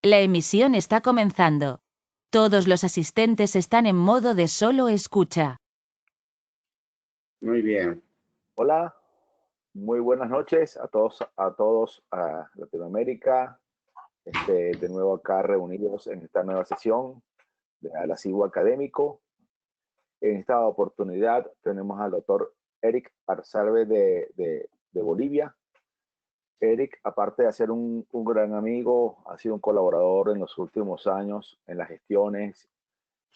La emisión está comenzando. Todos los asistentes están en modo de solo escucha. Muy bien. Hola, muy buenas noches a todos a Latinoamérica. De nuevo acá reunidos en esta nueva sesión de Alacibo Académico. En esta oportunidad tenemos al doctor Eric Arsalve de Bolivia. Eric, aparte de ser un gran amigo, ha sido un colaborador en los últimos años en las gestiones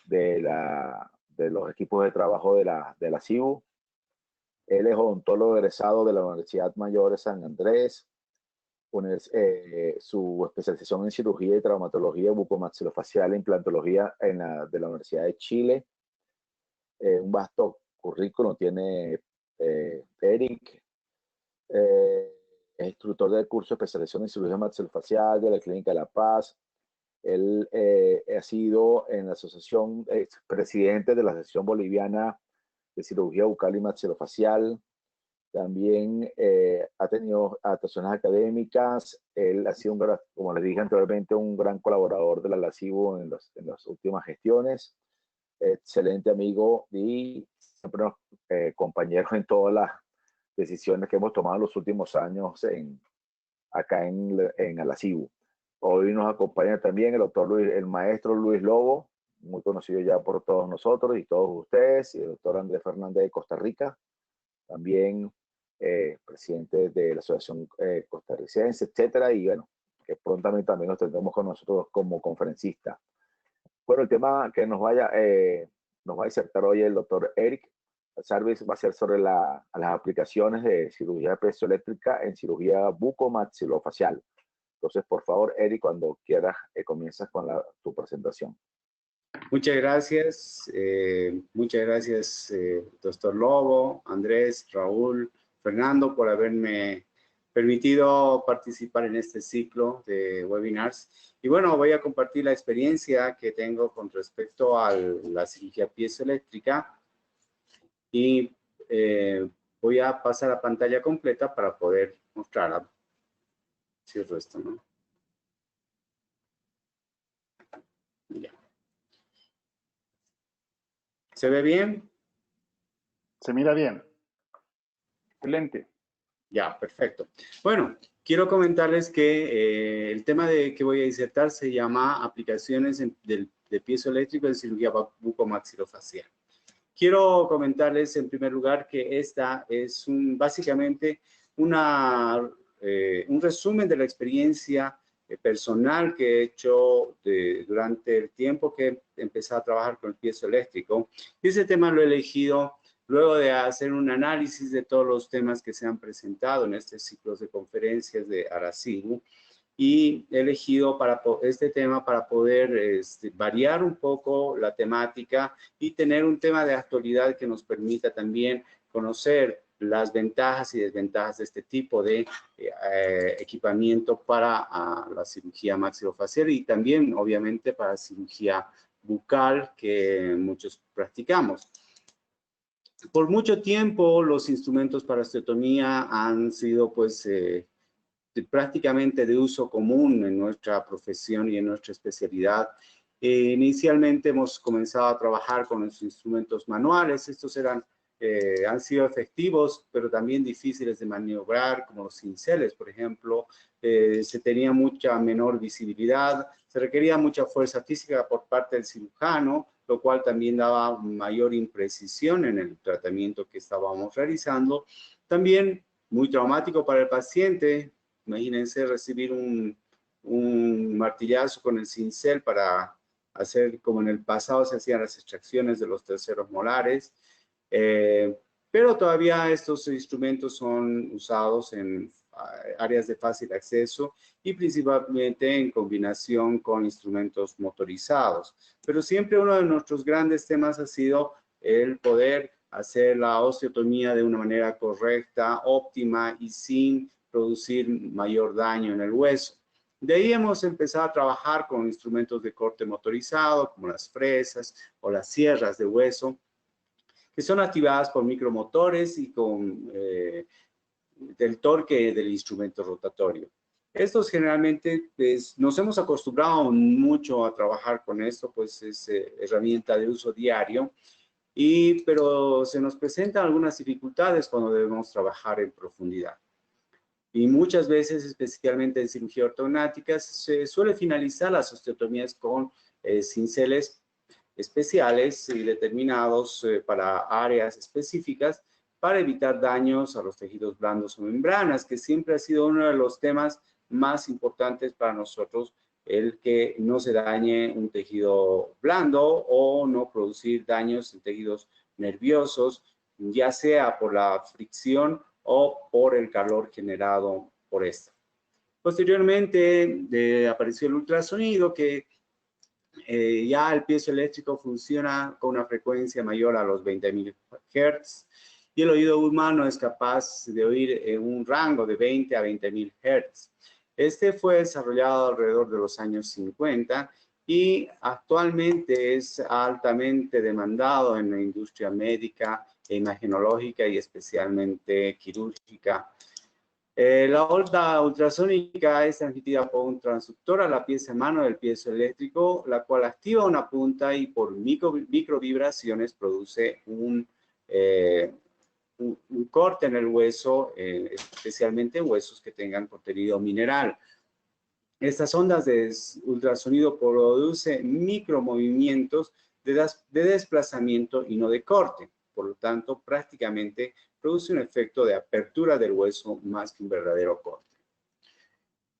de los equipos de trabajo de la CIBU. Él es odontólogo egresado de la Universidad Mayor de San Andrés. Su especialización en cirugía y traumatología bucomaxilofacial e implantología de la Universidad de Chile. Un vasto currículum tiene Eric. Es instructor del curso de especialización en cirugía maxilofacial de la Clínica de La Paz. Él ha sido en la asociación, presidente de la Asociación Boliviana de Cirugía Bucal y Maxilofacial. También ha tenido actuaciones académicas. Él ha sido, como les dije anteriormente, un gran colaborador de la LACIBU en las últimas gestiones. Excelente amigo y siempre compañero en todas las decisiones que hemos tomado en los últimos años acá en la CIBU. Hoy nos acompaña también el maestro Luis Lobo, muy conocido ya por todos nosotros y todos ustedes, y el doctor Andrés Fernández de Costa Rica, también presidente de la Asociación Costarricense, etcétera, y bueno, que prontamente también nos tendremos con nosotros como conferencista. Bueno, el tema que nos va a disertar hoy el doctor Eric Sarvis va a ser sobre las aplicaciones de cirugía piezoeléctrica en cirugía bucomaxilofacial. Entonces, por favor, Eric, cuando quieras, comienzas con tu presentación. Muchas gracias, doctor Lobo, Andrés, Raúl, Fernando, por haberme permitido participar en este ciclo de webinars. Y bueno, voy a compartir la experiencia que tengo con respecto a la cirugía piezoeléctrica y voy a pasar a pantalla completa para poder mostrarla. Cierro esto, ¿no? Ya. ¿Se ve bien? Se mira bien. Excelente. Ya, perfecto. Bueno, quiero comentarles que el tema que voy a disertar se llama aplicaciones de piezoeléctrico en cirugía bucomaxilofacial. Quiero comentarles en primer lugar que esta es básicamente un resumen de la experiencia personal que he hecho durante el tiempo que empecé a trabajar con el piezoeléctrico. Y ese tema lo he elegido luego de hacer un análisis de todos los temas que se han presentado en este ciclo de conferencias de ARACIBU, y he elegido este tema para poder variar un poco la temática y tener un tema de actualidad que nos permita también conocer las ventajas y desventajas de este tipo de equipamiento para la cirugía maxilofacial y también, obviamente, para cirugía bucal que muchos practicamos. Por mucho tiempo, los instrumentos para osteotomía han sido, pues, prácticamente de uso común en nuestra profesión y en nuestra especialidad. Inicialmente hemos comenzado a trabajar con los instrumentos manuales. Estos han sido efectivos, pero también difíciles de maniobrar, como los cinceles, por ejemplo. Se tenía mucha menor visibilidad, se requería mucha fuerza física por parte del cirujano, lo cual también daba mayor imprecisión en el tratamiento que estábamos realizando. También muy traumático para el paciente. Imagínense recibir un martillazo con el cincel para hacer como en el pasado se hacían las extracciones de los terceros molares. Pero todavía estos instrumentos son usados en áreas de fácil acceso y principalmente en combinación con instrumentos motorizados. Pero siempre uno de nuestros grandes temas ha sido el poder hacer la osteotomía de una manera correcta, óptima y sin producir mayor daño en el hueso. De ahí hemos empezado a trabajar con instrumentos de corte motorizado, como las fresas o las sierras de hueso, que son activadas por micromotores y con del torque del instrumento rotatorio. Estos generalmente, pues, nos hemos acostumbrado mucho a trabajar con esto, pues es herramienta de uso diario, pero se nos presentan algunas dificultades cuando debemos trabajar en profundidad. Y muchas veces, especialmente en cirugía ortognática, se suele finalizar las osteotomías con cinceles especiales y determinados para áreas específicas para evitar daños a los tejidos blandos o membranas, que siempre ha sido uno de los temas más importantes para nosotros, el que no se dañe un tejido blando o no producir daños en tejidos nerviosos, ya sea por la fricción o por el calor generado por esta. Posteriormente apareció el ultrasonido, que ya el piezoeléctrico funciona con una frecuencia mayor a los 20.000 Hz y el oído humano es capaz de oír en un rango de 20 a 20.000 Hz. Este fue desarrollado alrededor de los años 50 y actualmente es altamente demandado en la industria médica e imagenológica y especialmente quirúrgica. La onda ultrasónica es transmitida por un transductor a la pieza mano del piezoeléctrico, la cual activa una punta y por microvibraciones produce un corte en el hueso, especialmente en huesos que tengan contenido mineral. Estas ondas de ultrasonido producen micromovimientos de desplazamiento y no de corte. Por lo tanto, prácticamente produce un efecto de apertura del hueso más que un verdadero corte.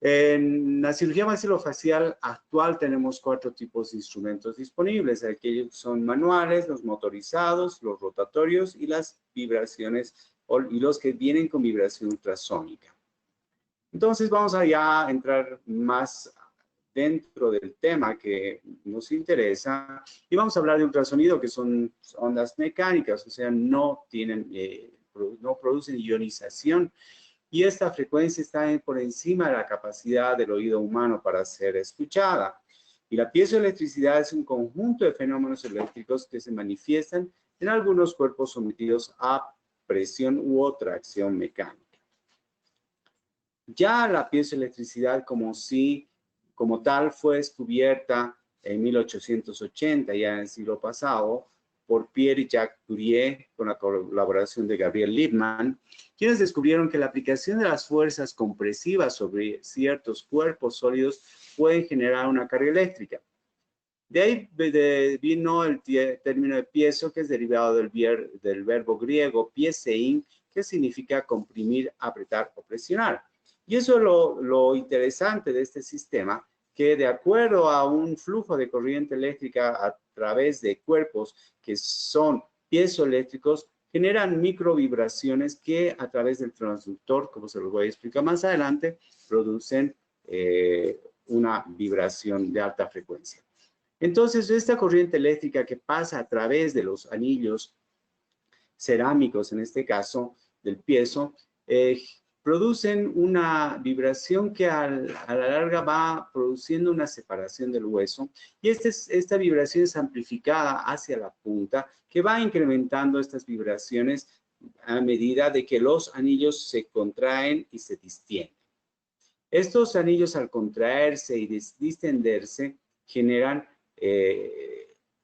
En la cirugía maxilofacial actual tenemos 4 tipos de instrumentos disponibles. Aquellos son manuales, los motorizados, los rotatorios y las vibraciones y los que vienen con vibración ultrasónica. Entonces vamos a ya entrar más dentro del tema que nos interesa y vamos a hablar de ultrasonido, que son ondas mecánicas, o sea, no producen ionización y esta frecuencia está por encima de la capacidad del oído humano para ser escuchada. Y la piezoelectricidad es un conjunto de fenómenos eléctricos que se manifiestan en algunos cuerpos sometidos a presión u otra acción mecánica. Ya la piezoelectricidad como tal fue descubierta en 1880, ya en el siglo pasado, por Pierre y Jacques Curie, con la colaboración de Gabriel Liebman, quienes descubrieron que la aplicación de las fuerzas compresivas sobre ciertos cuerpos sólidos pueden generar una carga eléctrica. De ahí vino el término de piezo, que es derivado del verbo griego piesein, que significa comprimir, apretar o presionar. Y eso es lo interesante de este sistema, que de acuerdo a un flujo de corriente eléctrica a través de cuerpos que son piezoeléctricos, generan microvibraciones que a través del transductor, como se los voy a explicar más adelante, producen una vibración de alta frecuencia. Entonces, esta corriente eléctrica que pasa a través de los anillos cerámicos, en este caso del piezo, producen una vibración que a la larga va produciendo una separación del hueso y esta vibración es amplificada hacia la punta, que va incrementando estas vibraciones a medida de que los anillos se contraen y se distienden. Estos anillos, al contraerse y distenderse, generan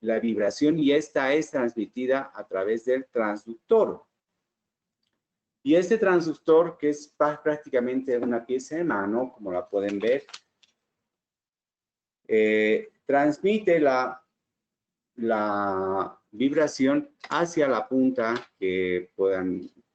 la vibración y esta es transmitida a través del transductor. Y este transductor, que es prácticamente una pieza de mano, como la pueden ver, transmite la vibración hacia la punta que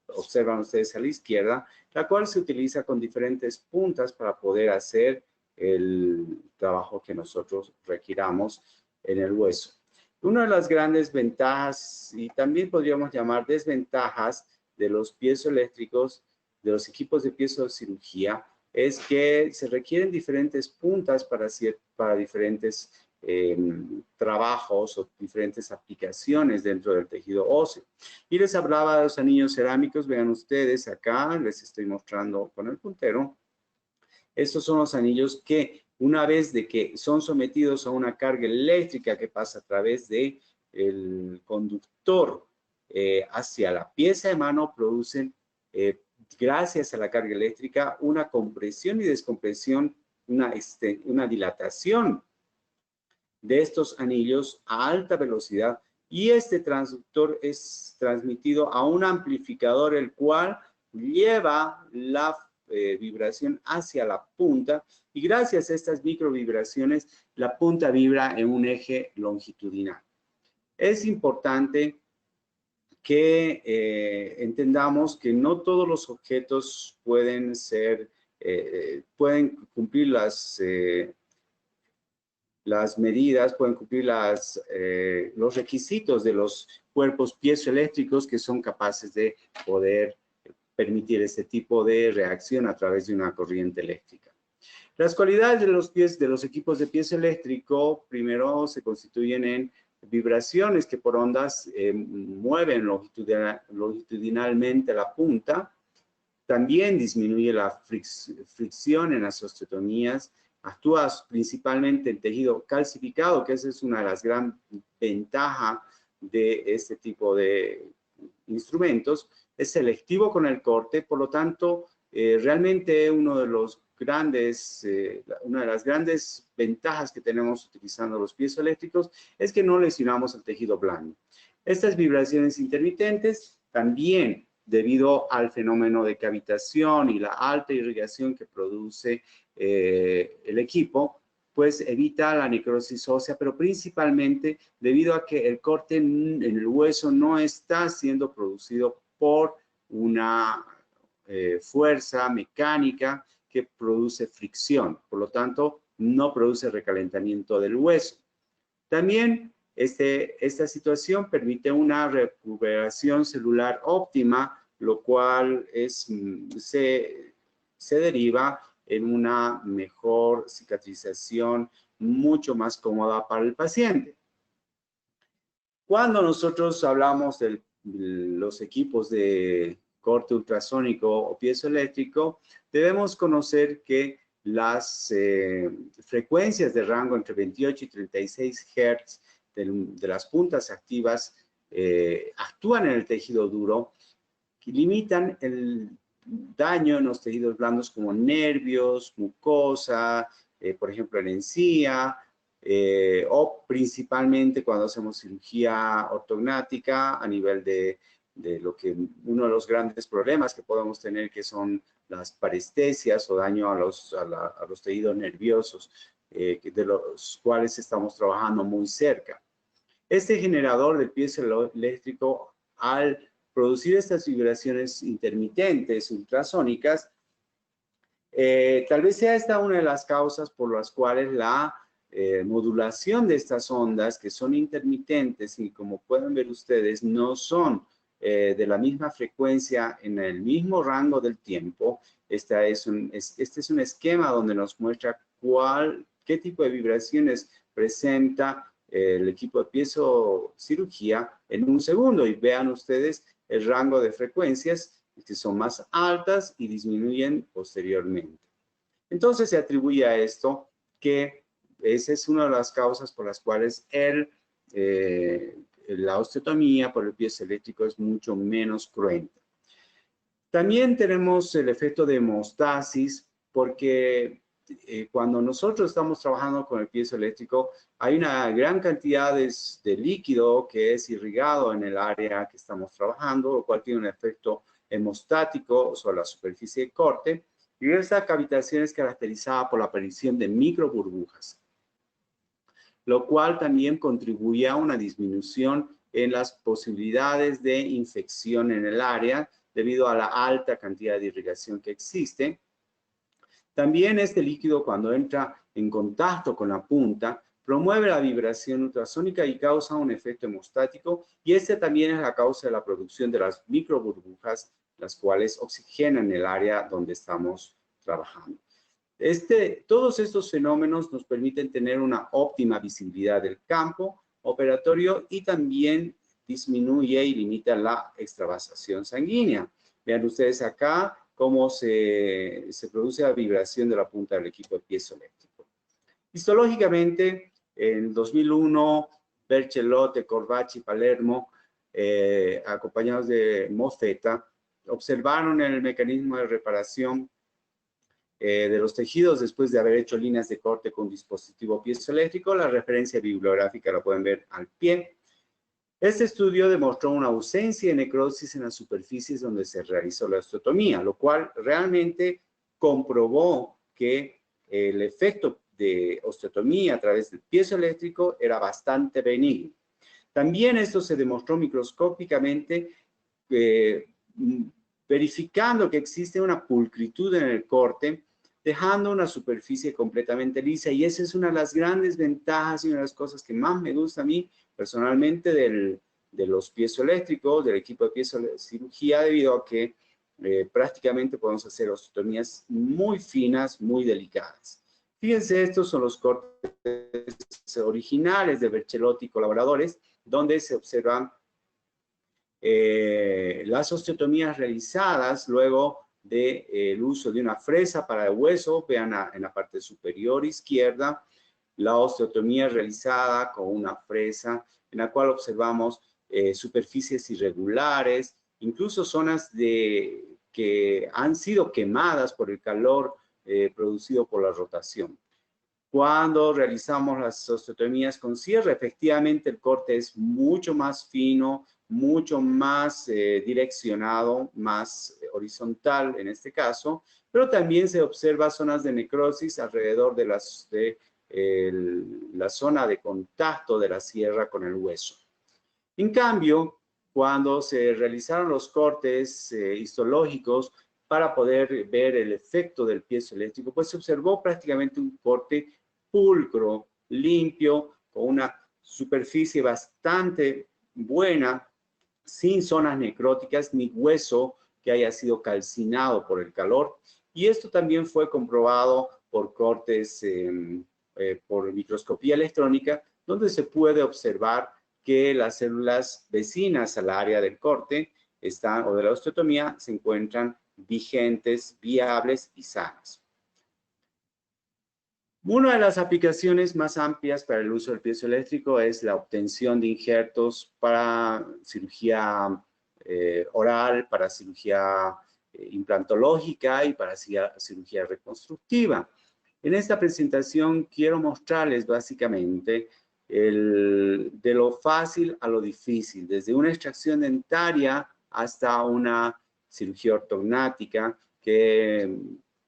observan ustedes a la izquierda, la cual se utiliza con diferentes puntas para poder hacer el trabajo que nosotros requiramos en el hueso. Una de las grandes ventajas, y también podríamos llamar desventajas, de los piezoeléctricos, de los equipos de piezocirugía, es que se requieren diferentes puntas para diferentes trabajos o diferentes aplicaciones dentro del tejido óseo. Y les hablaba de los anillos cerámicos. Vean ustedes acá, les estoy mostrando con el puntero. Estos son los anillos que, una vez de que son sometidos a una carga eléctrica que pasa a través del conductor hacia la pieza de mano, producen gracias a la carga eléctrica, una compresión y descompresión, una dilatación de estos anillos a alta velocidad, y este transductor es transmitido a un amplificador, el cual lleva la vibración hacia la punta, y gracias a estas microvibraciones la punta vibra en un eje longitudinal. Es importante que entendamos que no todos los objetos pueden cumplir las medidas, pueden cumplir los requisitos de los cuerpos piezoeléctricos que son capaces de poder permitir este tipo de reacción a través de una corriente eléctrica. Las cualidades de los equipos de piezoeléctrico, primero, se constituyen en vibraciones que por ondas mueven longitudinalmente la punta. También disminuye la fricción en las osteotomías. Actúa principalmente en tejido calcificado, que esa es una de las grandes ventajas de este tipo de instrumentos. Es selectivo con el corte, por lo tanto, realmente una de las grandes ventajas que tenemos utilizando los piezoeléctricos es que no lesionamos el tejido blando. Estas vibraciones intermitentes también, debido al fenómeno de cavitación y la alta irrigación que produce el equipo, pues evita la necrosis ósea, pero principalmente debido a que el corte en el hueso no está siendo producido por una fuerza mecánica que produce fricción, por lo tanto no produce recalentamiento del hueso. También esta situación permite una recuperación celular óptima, lo cual se deriva en una mejor cicatrización mucho más cómoda para el paciente. Cuando nosotros hablamos de los equipos de corte ultrasónico o piezoeléctrico, debemos conocer que las frecuencias de rango entre 28 y 36 Hz de las puntas activas actúan en el tejido duro y limitan el daño en los tejidos blandos como nervios, mucosa, por ejemplo, en encía, o principalmente cuando hacemos cirugía ortognática a nivel de uno de los grandes problemas que podemos tener, que son las parestesias o daño a los tejidos nerviosos, de los cuales estamos trabajando muy cerca. Este generador de piezoeléctrico, al producir estas vibraciones intermitentes ultrasónicas, tal vez sea esta una de las causas por las cuales la modulación de estas ondas, que son intermitentes y como pueden ver ustedes, no son de la misma frecuencia en el mismo rango del tiempo. Este es un esquema donde nos muestra qué tipo de vibraciones presenta el equipo de piezocirugía en un segundo, y vean ustedes el rango de frecuencias que son más altas y disminuyen posteriormente. Entonces se atribuye a esto que esa es una de las causas por las cuales la osteotomía por el piezoeléctrico es mucho menos cruenta. También tenemos el efecto de hemostasis, porque cuando nosotros estamos trabajando con el piezoeléctrico, hay una gran cantidad de líquido que es irrigado en el área que estamos trabajando, lo cual tiene un efecto hemostático sobre la superficie de corte, y esta cavitación es caracterizada por la aparición de microburbujas, lo cual también contribuye a una disminución en las posibilidades de infección en el área debido a la alta cantidad de irrigación que existe. También este líquido, cuando entra en contacto con la punta, promueve la vibración ultrasónica y causa un efecto hemostático, y este también es la causa de la producción de las microburbujas, las cuales oxigenan el área donde estamos trabajando. Todos estos fenómenos nos permiten tener una óptima visibilidad del campo operatorio y también disminuye y limita la extravasación sanguínea. Vean ustedes acá cómo se produce la vibración de la punta del equipo de piezoeléctrico. Histológicamente, en 2001, Berchelot, Corvacci, Palermo, acompañados de Mofetta, observaron el mecanismo de reparación de los tejidos después de haber hecho líneas de corte con dispositivo piezoeléctrico. La referencia bibliográfica la pueden ver al pie. Este estudio demostró una ausencia de necrosis en las superficies donde se realizó la osteotomía, lo cual realmente comprobó que el efecto de osteotomía a través del piezoeléctrico era bastante benigno. También esto se demostró microscópicamente verificando que existe una pulcritud en el corte, dejando una superficie completamente lisa, y esa es una de las grandes ventajas y una de las cosas que más me gusta a mí personalmente de los piezoeléctricos, del equipo de piezocirugía, debido a que prácticamente podemos hacer osteotomías muy finas, muy delicadas. Fíjense, estos son los cortes originales de Berchelotti y colaboradores, donde se observan las osteotomías realizadas luego del uso de una fresa para el hueso. Vean en la parte superior izquierda la osteotomía realizada con una fresa, en la cual observamos superficies irregulares, incluso zonas que han sido quemadas por el calor producido por la rotación. Cuando realizamos las osteotomías con cierre, efectivamente el corte es mucho más fino, mucho más direccionado, más horizontal en este caso, pero también se observa zonas de necrosis alrededor de la zona de contacto de la sierra con el hueso. En cambio, cuando se realizaron los cortes histológicos para poder ver el efecto del piezoeléctrico, pues se observó prácticamente un corte pulcro, limpio, con una superficie bastante buena, sin zonas necróticas ni hueso que haya sido calcinado por el calor. Y esto también fue comprobado por cortes por microscopía electrónica, donde se puede observar que las células vecinas al área del corte o de la osteotomía se encuentran vigentes, viables y sanas. Una de las aplicaciones más amplias para el uso del piezoeléctrico es la obtención de injertos para cirugía oral, para cirugía implantológica y para cirugía reconstructiva. En esta presentación quiero mostrarles básicamente de lo fácil a lo difícil, desde una extracción dentaria hasta una cirugía ortognática, que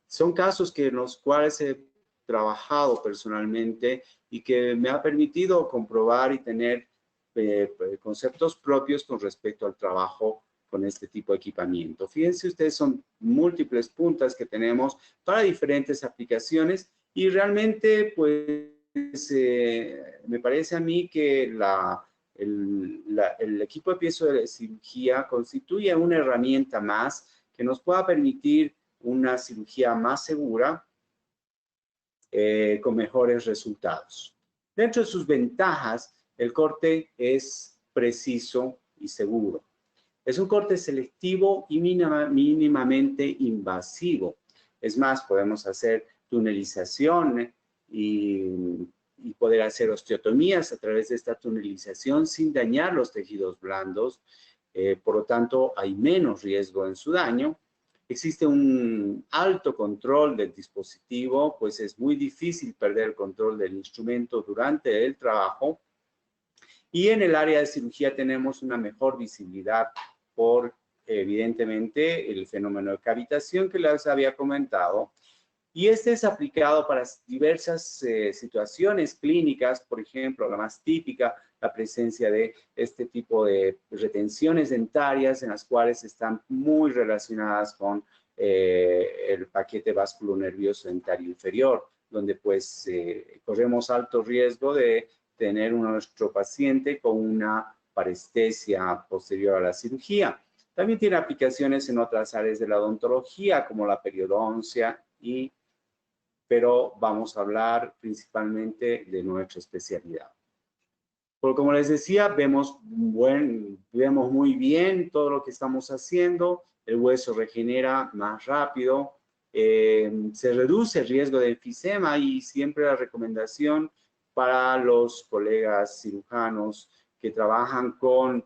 son casos en los cuales he trabajado personalmente y que me ha permitido comprobar y tener conceptos propios con respecto al trabajo con este tipo de equipamiento. Fíjense ustedes, son múltiples puntas que tenemos para diferentes aplicaciones y realmente pues me parece a mí que el equipo de piezocirugía constituye una herramienta más que nos pueda permitir una cirugía más segura con mejores resultados. Dentro de sus ventajas, el corte es preciso y seguro. Es un corte selectivo y mínimamente invasivo. Es más, podemos hacer tunelización y poder hacer osteotomías a través de esta tunelización sin dañar los tejidos blandos. Por lo tanto, hay menos riesgo en su daño. Existe un alto control del dispositivo, pues es muy difícil perder el control del instrumento durante el trabajo. Y en el área de cirugía tenemos una mejor visibilidad por, evidentemente, el fenómeno de cavitación que les había comentado. Y este es aplicado para diversas situaciones clínicas, por ejemplo, la más típica, la presencia de este tipo de retenciones dentarias en las cuales están muy relacionadas con el paquete vasculonervioso dentario inferior, donde pues corremos alto riesgo de tener a nuestro paciente con una parestesia posterior a la cirugía. También tiene aplicaciones en otras áreas de la odontología, como la periodoncia pero vamos a hablar principalmente de nuestra especialidad. Porque como les decía, vemos muy bien todo lo que estamos haciendo, el hueso regenera más rápido, se reduce el riesgo de enfisema y siempre la recomendación para los colegas cirujanos que trabajan con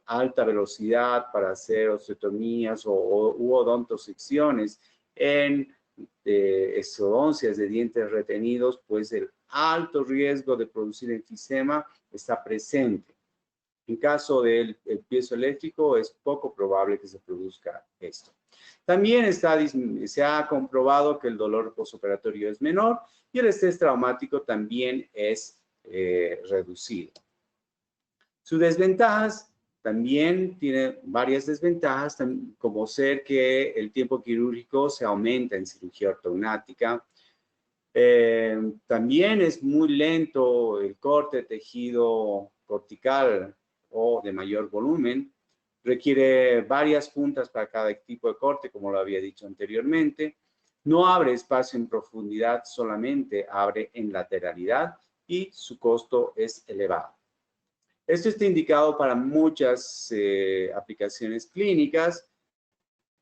alta velocidad para hacer osteotomías u odontosecciones en exodoncias de dientes retenidos, pues el alto riesgo de producir enfisema está presente. En caso del piezoeléctrico es poco probable que se produzca esto. También se ha comprobado que el dolor postoperatorio es menor y el estrés traumático también es reducido. Sus desventajas, también tiene varias desventajas, como ser que el tiempo quirúrgico se aumenta en cirugía ortognática. También es muy lento el corte de tejido cortical o de mayor volumen. Requiere varias puntas para cada tipo de corte, como lo había dicho anteriormente. No abre espacio en profundidad, solamente abre en lateralidad y su costo es elevado. Esto está indicado para muchas aplicaciones clínicas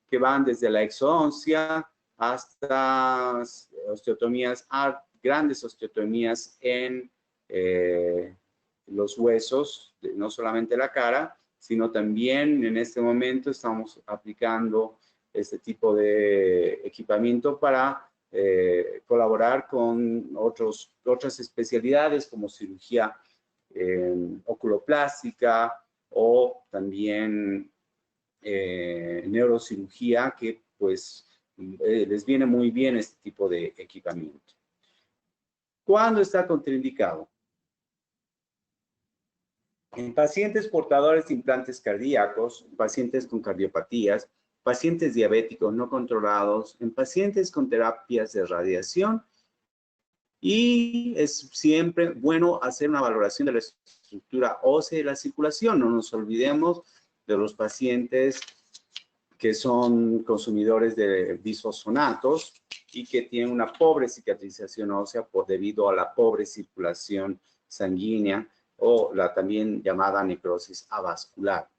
que van desde la exodoncia hasta osteotomías, grandes osteotomías en los huesos, no solamente la cara, sino también en este momento estamos aplicando este tipo de equipamiento para colaborar con otras especialidades como cirugía oculoplástica o también neurocirugía, que pues les viene muy bien este tipo de equipamiento. ¿Cuándo está contraindicado? En pacientes portadores de implantes cardíacos, pacientes con cardiopatías, pacientes diabéticos no controlados, en pacientes con terapias de radiación. Y es siempre bueno hacer una valoración de la estructura ósea y la circulación. No nos olvidemos de los pacientes que son consumidores de bisfosfonatos y que tienen una pobre cicatrización ósea debido a la pobre circulación sanguínea o la también llamada necrosis avascular.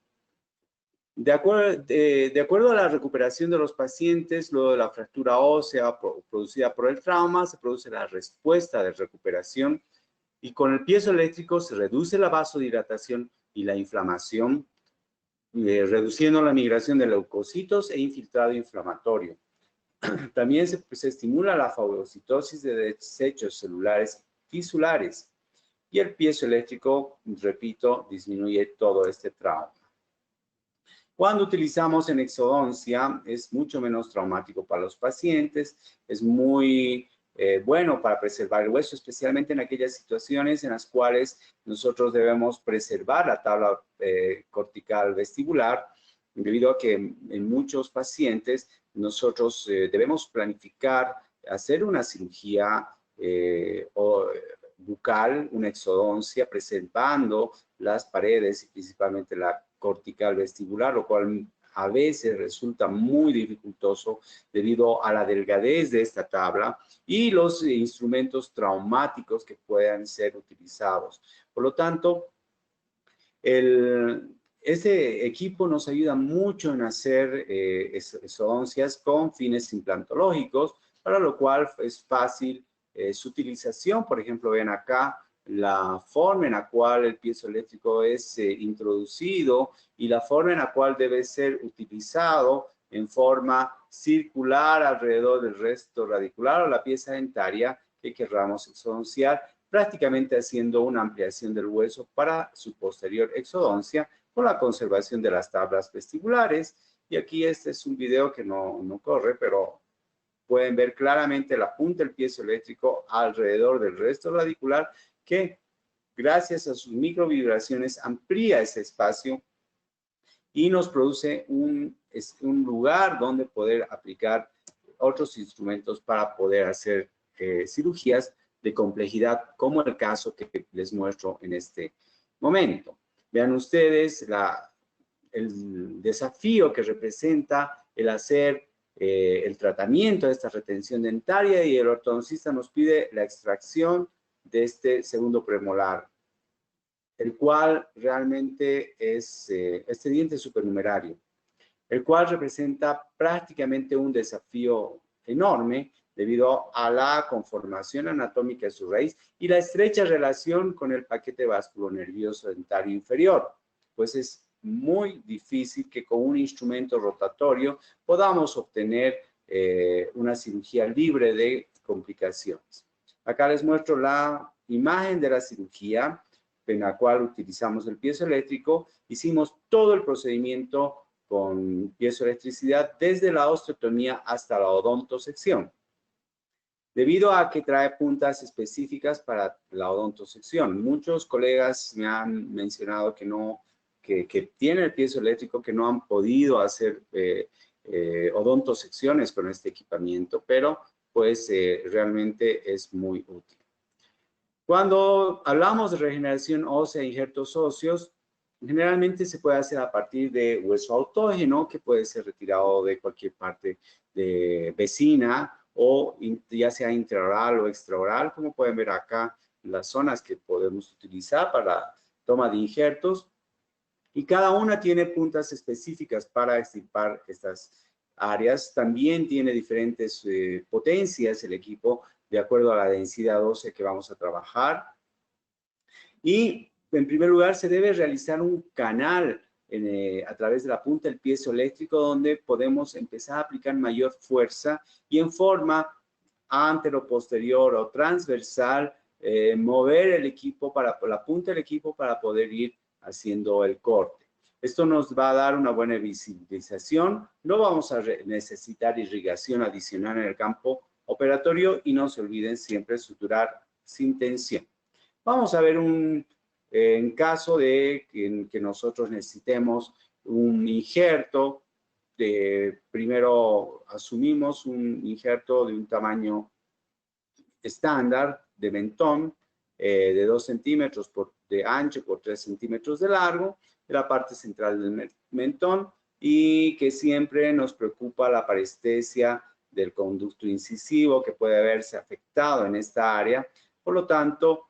De acuerdo a la recuperación de los pacientes, luego de la fractura ósea producida por el trauma, se produce la respuesta de recuperación y con el piezoeléctrico se reduce la vasodilatación y la inflamación, reduciendo la migración de leucocitos e infiltrado inflamatorio. También se estimula la fagocitosis de desechos celulares fisulares y el piezoeléctrico, repito, disminuye todo este trauma. Cuando utilizamos en exodoncia es mucho menos traumático para los pacientes, es muy bueno para preservar el hueso, especialmente en aquellas situaciones en las cuales nosotros debemos preservar la tabla cortical vestibular, debido a que en muchos pacientes nosotros debemos planificar hacer una cirugía bucal, una exodoncia, preservando las paredes y principalmente la cortical vestibular, lo cual a veces resulta muy dificultoso debido a la delgadez de esta tabla y los instrumentos traumáticos que puedan ser utilizados. Por lo tanto, este equipo nos ayuda mucho en hacer exodoncias con fines implantológicos, para lo cual es fácil su utilización. Por ejemplo, ven acá la forma en la cual el piezoeléctrico es introducido y la forma en la cual debe ser utilizado en forma circular alrededor del resto radicular o la pieza dentaria que querramos exodonciar, prácticamente haciendo una ampliación del hueso para su posterior exodoncia con la conservación de las tablas vestibulares. Y aquí este es un video que no corre, pero pueden ver claramente la punta del piezoeléctrico alrededor del resto radicular, que gracias a sus microvibraciones amplía ese espacio y nos produce un lugar donde poder aplicar otros instrumentos para poder hacer cirugías de complejidad, como el caso que les muestro en este momento. Vean ustedes el desafío que representa el hacer el tratamiento de esta retención dentaria, y el ortodoncista nos pide la extracción de este segundo premolar, el cual realmente es este diente supernumerario, el cual representa prácticamente un desafío enorme debido a la conformación anatómica de su raíz y la estrecha relación con el paquete vasculonervioso dentario inferior, pues es muy difícil que con un instrumento rotatorio podamos obtener una cirugía libre de complicaciones. Acá les muestro la imagen de la cirugía en la cual utilizamos el piezoeléctrico. Hicimos todo el procedimiento con piezoelectricidad desde la osteotomía hasta la odontosección. Debido a que trae puntas específicas para la odontosección. Muchos colegas me han mencionado que tienen el piezoeléctrico, que no han podido hacer odontosecciones con este equipamiento, pero pues realmente es muy útil. Cuando hablamos de regeneración ósea e injertos óseos, generalmente se puede hacer a partir de hueso autógeno, que puede ser retirado de cualquier parte vecina, o ya sea intraoral o extraoral, como pueden ver acá, las zonas que podemos utilizar para toma de injertos. Y cada una tiene puntas específicas para extirpar estas áreas. También tiene diferentes potencias el equipo de acuerdo a la densidad ósea que vamos a trabajar. Y en primer lugar se debe realizar un canal a través de la punta del piezoeléctrico donde podemos empezar a aplicar mayor fuerza y en forma anteroposterior o transversal mover el equipo la punta del equipo para poder ir haciendo el corte. Esto nos va a dar una buena visibilización. No vamos a necesitar irrigación adicional en el campo operatorio y no se olviden siempre suturar sin tensión. Vamos a ver en caso de que nosotros necesitemos un injerto, primero asumimos un injerto de un tamaño estándar de mentón de 2 centímetros de ancho por 3 centímetros de largo, de la parte central del mentón, y que siempre nos preocupa la parestesia del conducto incisivo que puede haberse afectado en esta área. Por lo tanto,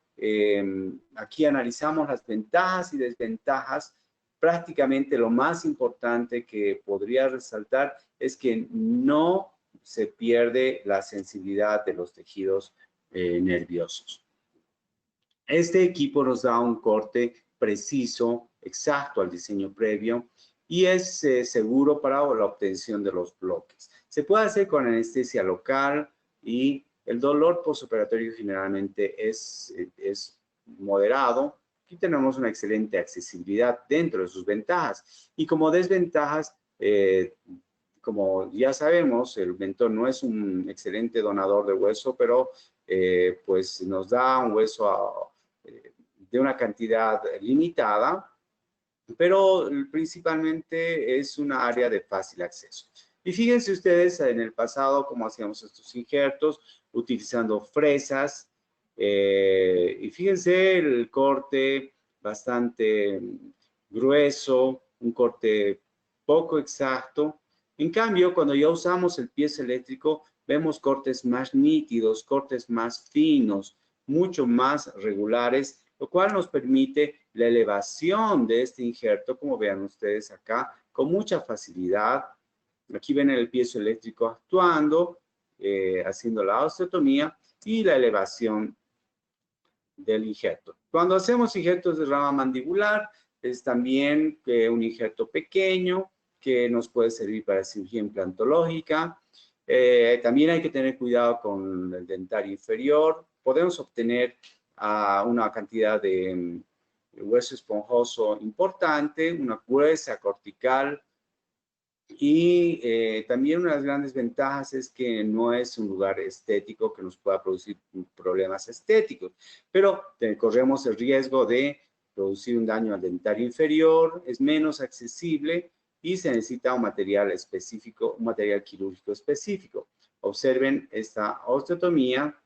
aquí analizamos las ventajas y desventajas. Prácticamente lo más importante que podría resaltar es que no se pierde la sensibilidad de los tejidos nerviosos. Este equipo nos da un corte preciso, exacto al diseño previo y es seguro para la obtención de los bloques. Se puede hacer con anestesia local y el dolor postoperatorio generalmente es moderado. Aquí tenemos una excelente accesibilidad dentro de sus ventajas. Y como desventajas, como ya sabemos, el mentón no es un excelente donador de hueso, pero pues nos da un hueso de una cantidad limitada, pero principalmente es una área de fácil acceso. Y fíjense ustedes en el pasado cómo hacíamos estos injertos utilizando fresas. Y fíjense el corte bastante grueso, un corte poco exacto. En cambio, cuando ya usamos el piezoeléctrico, vemos cortes más nítidos, cortes más finos, mucho más regulares, lo cual nos permite la elevación de este injerto, como vean ustedes acá, con mucha facilidad. Aquí ven el piezoeléctrico actuando, haciendo la osteotomía y la elevación del injerto. Cuando hacemos injertos de rama mandibular, es también un injerto pequeño que nos puede servir para cirugía implantológica. También hay que tener cuidado con el dentario inferior. Podemos obtener una cantidad de hueso esponjoso importante, una gruesa cortical. Y también una de las grandes ventajas es que no es un lugar estético que nos pueda producir problemas estéticos, pero corremos el riesgo de producir un daño al dentario inferior, es menos accesible y se necesita un material específico, un material quirúrgico específico. Observen esta osteotomía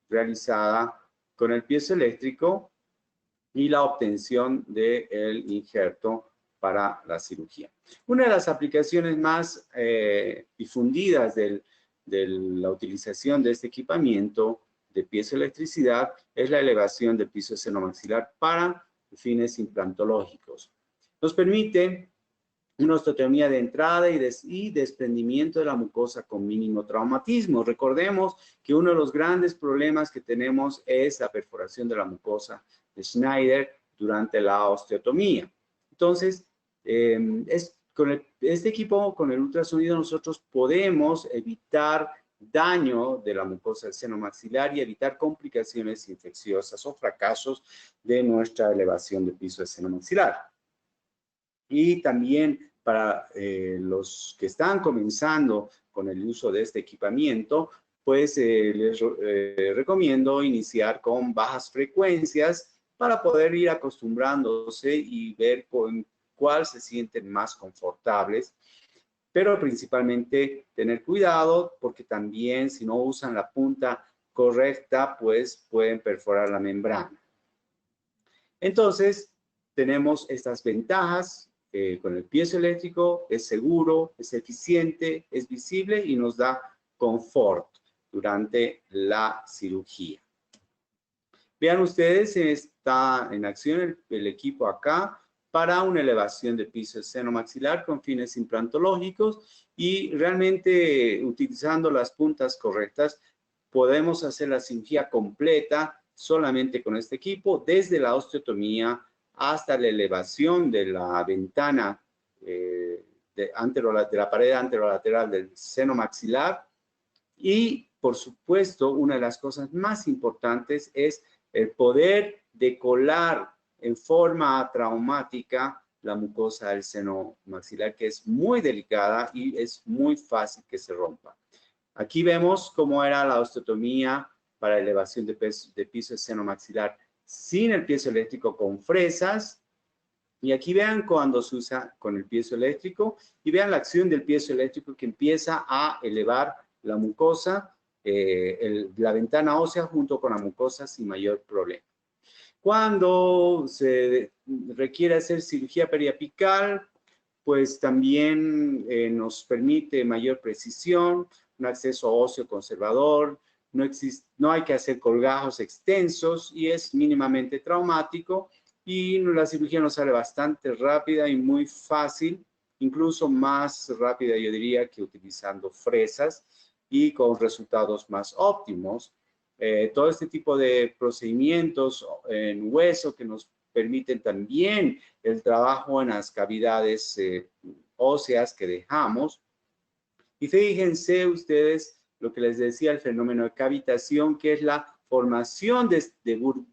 realizada con el piezoeléctrico y la obtención del injerto para la cirugía. Una de las aplicaciones más difundidas de la utilización de este equipamiento de piezoelectricidad es la elevación del piso senomaxilar para fines implantológicos. Nos permite una osteotomía de entrada y desprendimiento de la mucosa con mínimo traumatismo. Recordemos que uno de los grandes problemas que tenemos es la perforación de la mucosa de Schneider durante la osteotomía. Entonces, Con este equipo, con el ultrasonido, nosotros podemos evitar daño de la mucosa del seno maxilar y evitar complicaciones infecciosas o fracasos de nuestra elevación de piso del seno maxilar. Y también para los que están comenzando con el uso de este equipamiento, pues les recomiendo iniciar con bajas frecuencias para poder ir acostumbrándose y ver con cuál se sienten más confortables, pero principalmente tener cuidado porque también si no usan la punta correcta, pues pueden perforar la membrana. Entonces, tenemos estas ventajas. Con el piezoeléctrico es seguro, es eficiente, es visible y nos da confort durante la cirugía. Vean ustedes, está en acción el equipo acá para una elevación de piso del seno maxilar con fines implantológicos y realmente utilizando las puntas correctas podemos hacer la cirugía completa solamente con este equipo, desde la osteotomía hasta la elevación de la ventana de la pared anterolateral del seno maxilar. Y, por supuesto, una de las cosas más importantes es el poder decolar en forma traumática la mucosa del seno maxilar, que es muy delicada y es muy fácil que se rompa. Aquí vemos cómo era la osteotomía para elevación de piso del seno maxilar sin el piezoeléctrico con fresas. Y aquí vean cuando se usa con el piezoeléctrico y vean la acción del piezoeléctrico que empieza a elevar la mucosa, la ventana ósea junto con la mucosa sin mayor problema. Cuando se requiere hacer cirugía periapical, pues también nos permite mayor precisión, un acceso óseo conservador, no hay que hacer colgajos extensos y es mínimamente traumático y la cirugía nos sale bastante rápida y muy fácil, incluso más rápida yo diría que utilizando fresas y con resultados más óptimos. Todo este tipo de procedimientos en hueso que nos permiten también el trabajo en las cavidades óseas que dejamos. Y fíjense ustedes lo que les decía, el fenómeno de cavitación, que es la formación de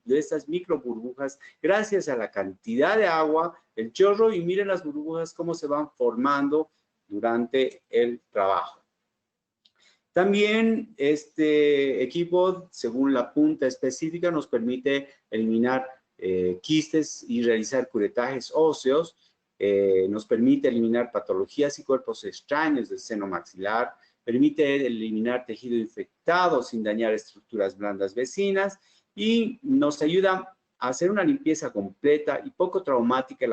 estas micro burbujas gracias a la cantidad de agua, el chorro, y miren las burbujas cómo se van formando durante el trabajo. También este equipo, según la punta específica, nos permite eliminar quistes y realizar curetajes óseos, nos permite eliminar patologías y cuerpos extraños del seno maxilar, permite eliminar tejido infectado sin dañar estructuras blandas vecinas y nos ayuda a hacer una limpieza completa y poco traumática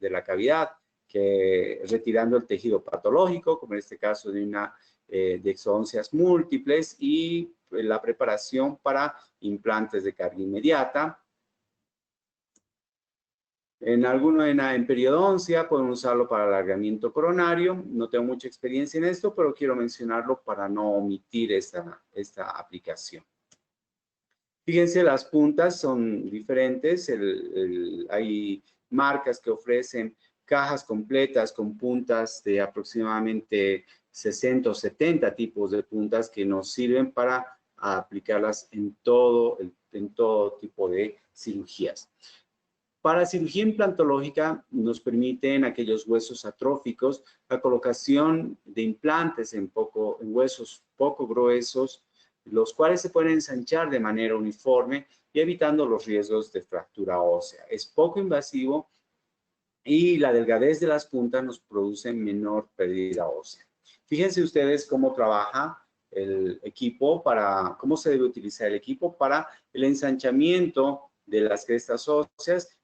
de la cavidad, que retirando el tejido patológico, como en este caso de una de exodoncias múltiples y la preparación para implantes de carga inmediata. En periodoncia podemos usarlo para alargamiento coronario. No tengo mucha experiencia en esto, pero quiero mencionarlo para no omitir esta aplicación. Fíjense, las puntas son diferentes. Hay marcas que ofrecen cajas completas con puntas de aproximadamente 60 o 70 tipos de puntas que nos sirven para aplicarlas en todo tipo de cirugías. Para cirugía implantológica nos permiten aquellos huesos atróficos la colocación de implantes en huesos poco gruesos, los cuales se pueden ensanchar de manera uniforme y evitando los riesgos de fractura ósea. Es poco invasivo y la delgadez de las puntas nos produce menor pérdida ósea. Fíjense ustedes cómo trabaja el equipo cómo se debe utilizar el equipo para el ensanchamiento de las crestas óseas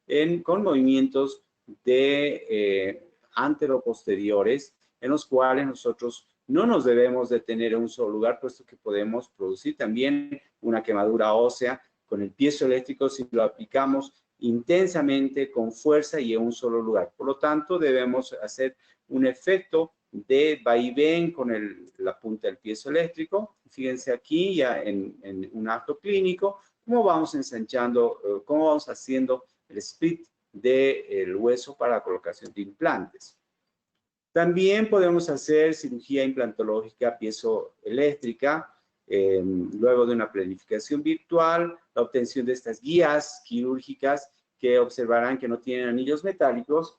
con movimientos de anteroposteriores, en los cuales nosotros no nos debemos detener en un solo lugar, puesto que podemos producir también una quemadura ósea con el piezoeléctrico si lo aplicamos intensamente, con fuerza y en un solo lugar. Por lo tanto, debemos hacer un efecto de vaivén con la punta del piezoeléctrico. Fíjense aquí ya en un acto clínico, cómo vamos ensanchando, cómo vamos haciendo el split del hueso para la colocación de implantes. También podemos hacer cirugía implantológica piezoeléctrica, luego de una planificación virtual, la obtención de estas guías quirúrgicas que observarán que no tienen anillos metálicos,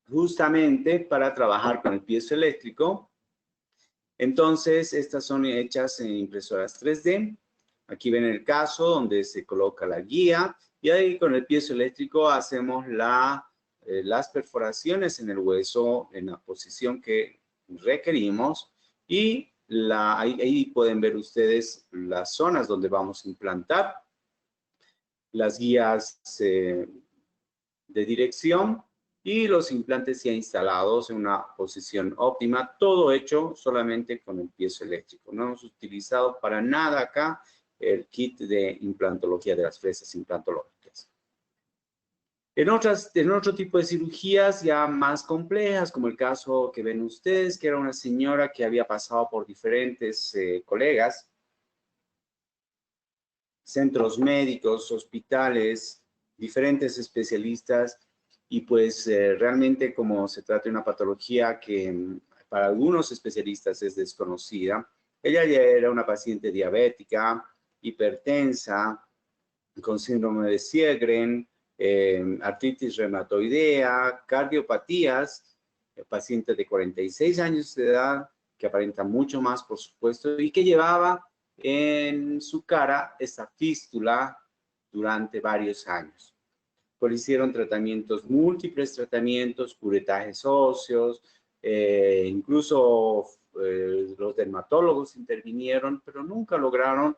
justamente para trabajar con el piezoeléctrico. Entonces, estas son hechas en impresoras 3D. Aquí ven el caso donde se coloca la guía y ahí con el piezoeléctrico hacemos las perforaciones en el hueso en la posición que requerimos y ahí pueden ver ustedes las zonas donde vamos a implantar, las guías de dirección y los implantes ya instalados en una posición óptima, todo hecho solamente con el piezoeléctrico. No hemos utilizado para nada acá el kit de implantología de las fresas implantológicas. En otro tipo de cirugías ya más complejas, como el caso que ven ustedes, que era una señora que había pasado por diferentes colegas, centros médicos, hospitales, diferentes especialistas, y pues realmente como se trata de una patología que para algunos especialistas es desconocida, ella ya era una paciente diabética, hipertensa, con síndrome de Sjögren, artritis reumatoidea, cardiopatías, paciente de 46 años de edad, que aparenta mucho más, por supuesto, y que llevaba en su cara esta fístula durante varios años. Pues hicieron tratamientos, múltiples tratamientos, curetajes óseos, incluso los dermatólogos intervinieron, pero nunca lograron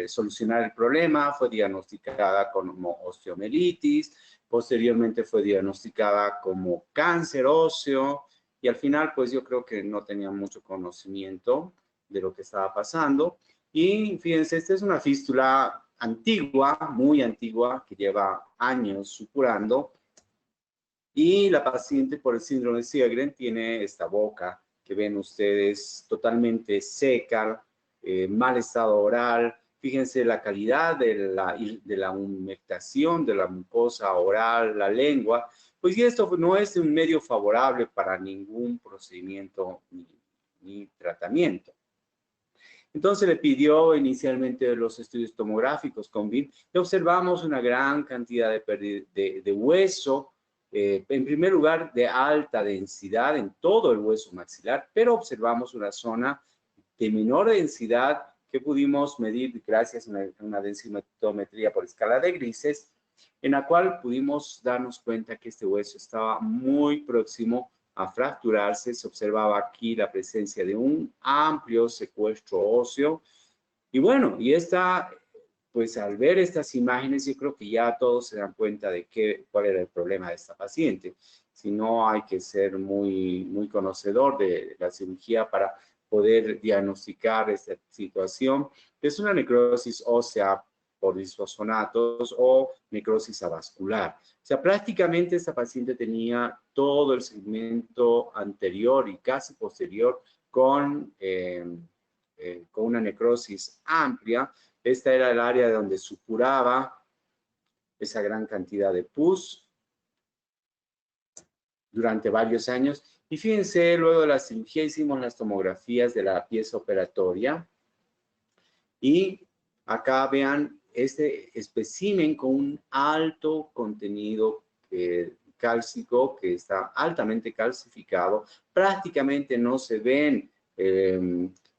solucionar el problema. Fue diagnosticada como osteomelitis, posteriormente fue diagnosticada como cáncer óseo y al final pues yo creo que no tenía mucho conocimiento de lo que estaba pasando. Y fíjense, esta es una fístula antigua, muy antigua, que lleva años supurando. Y la paciente por el síndrome de Sjögren tiene esta boca que ven ustedes totalmente seca, mal estado oral. Fíjense la calidad de la humectación de la mucosa oral, la lengua. Pues y esto no es un medio favorable para ningún procedimiento ni tratamiento. Entonces le pidió inicialmente los estudios tomográficos con BIM y observamos una gran cantidad de pérdida de hueso, en primer lugar de alta densidad en todo el hueso maxilar, pero observamos una zona de menor densidad que pudimos medir gracias a una densitometría por escala de grises, en la cual pudimos darnos cuenta que este hueso estaba muy próximo a fracturarse. Se observaba aquí la presencia de un amplio secuestro óseo. Y bueno, pues al ver estas imágenes, yo creo que ya todos se dan cuenta de cuál era el problema de esta paciente. Si no, hay que ser muy conocedor de la cirugía para poder diagnosticar esta situación. Es una necrosis ósea por bisfosfonatos o necrosis avascular. O sea, prácticamente esta paciente tenía todo el segmento anterior y casi posterior con una necrosis amplia. Esta era el área donde supuraba esa gran cantidad de pus durante varios años. Y fíjense, luego de la cirugía hicimos las tomografías de la pieza operatoria. Y acá vean este espécimen con un alto contenido cálcico que está altamente calcificado. Prácticamente no se ven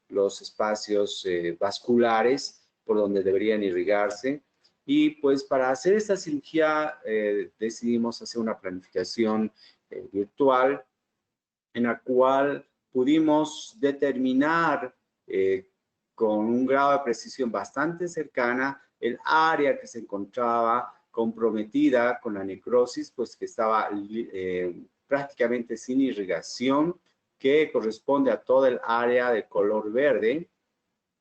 los espacios vasculares por donde deberían irrigarse. Y pues para hacer esta cirugía decidimos hacer una planificación virtual en la cual pudimos determinar con un grado de precisión bastante cercana el área que se encontraba comprometida con la necrosis, pues que estaba prácticamente sin irrigación, que corresponde a toda el área de color verde,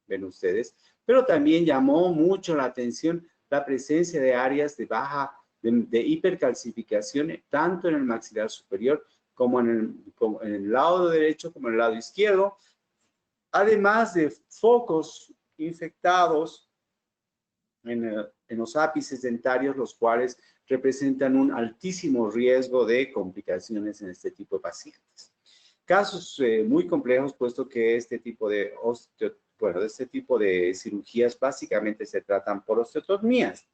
ven ustedes, pero también llamó mucho la atención la presencia de áreas de hipercalcificación, tanto en el maxilar superior como en el lado derecho como en el lado izquierdo, además de focos infectados en los ápices dentarios, los cuales representan un altísimo riesgo de complicaciones en este tipo de pacientes. Casos muy complejos, puesto que este tipo de cirugías básicamente se tratan por osteotomías.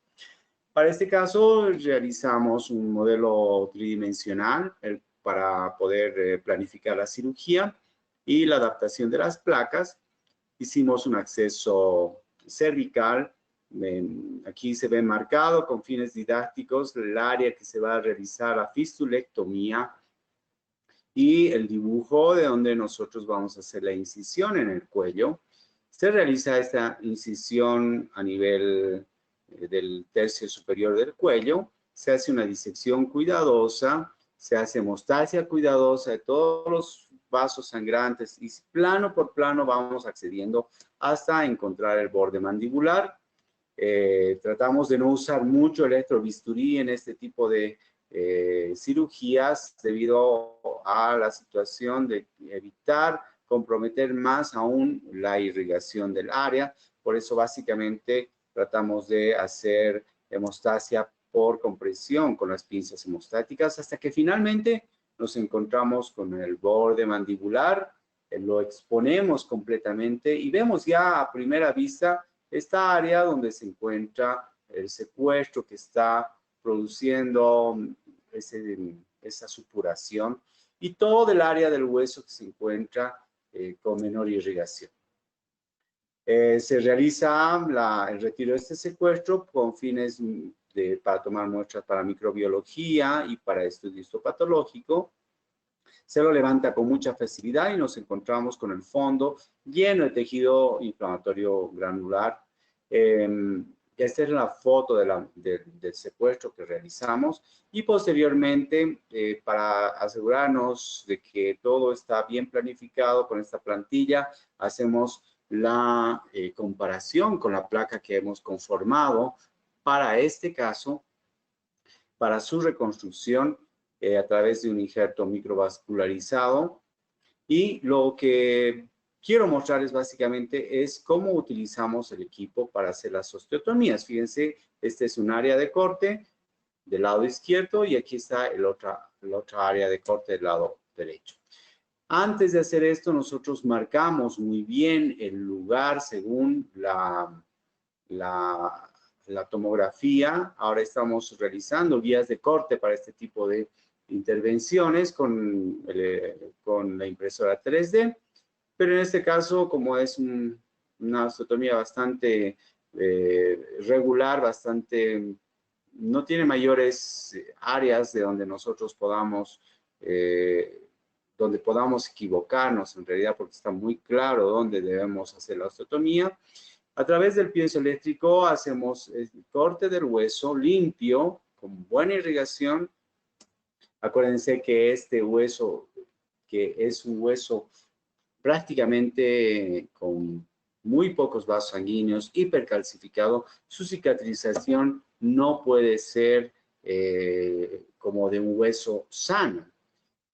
Para este caso, realizamos un modelo tridimensional para poder planificar la cirugía y la adaptación de las placas. Hicimos un acceso cervical. Aquí se ve marcado con fines didácticos el área que se va a realizar la fistulectomía y el dibujo de donde nosotros vamos a hacer la incisión en el cuello. Se realiza esta incisión a nivel del tercio superior del cuello, se hace una disección cuidadosa, se hace hemostasia cuidadosa de todos los vasos sangrantes y plano por plano vamos accediendo hasta encontrar el borde mandibular. Tratamos de no usar mucho electrobisturí en este tipo de cirugías debido a la situación de evitar comprometer más aún la irrigación del área. Por eso básicamente tratamos de hacer hemostasia por compresión con las pinzas hemostáticas hasta que finalmente nos encontramos con el borde mandibular, lo exponemos completamente y vemos ya a primera vista esta área donde se encuentra el secuestro que está produciendo esa supuración y todo el área del hueso que se encuentra con menor irrigación. Se realiza el retiro de este secuestro con fines para tomar muestras para microbiología y para estudio histopatológico. Se lo levanta con mucha facilidad y nos encontramos con el fondo lleno de tejido inflamatorio granular. Esta es la foto del secuestro que realizamos y posteriormente, para asegurarnos de que todo está bien planificado con esta plantilla, hacemos la comparación con la placa que hemos conformado para este caso, para su reconstrucción a través de un injerto microvascularizado. Y lo que quiero mostrarles básicamente es cómo utilizamos el equipo para hacer las osteotomías. Fíjense, este es un área de corte del lado izquierdo y aquí está el otra área de corte del lado derecho. Antes de hacer esto, nosotros marcamos muy bien el lugar según la tomografía. Ahora estamos realizando guías de corte para este tipo de intervenciones con la impresora 3D, pero en este caso, como es una osteotomía bastante regular, no tiene mayores áreas de donde nosotros podamos equivocarnos en realidad, porque está muy claro dónde debemos hacer la osteotomía. A través del piezoeléctrico hacemos el corte del hueso limpio, con buena irrigación. Acuérdense que este hueso, que es un hueso prácticamente con muy pocos vasos sanguíneos, hipercalcificado, su cicatrización no puede ser como de un hueso sano.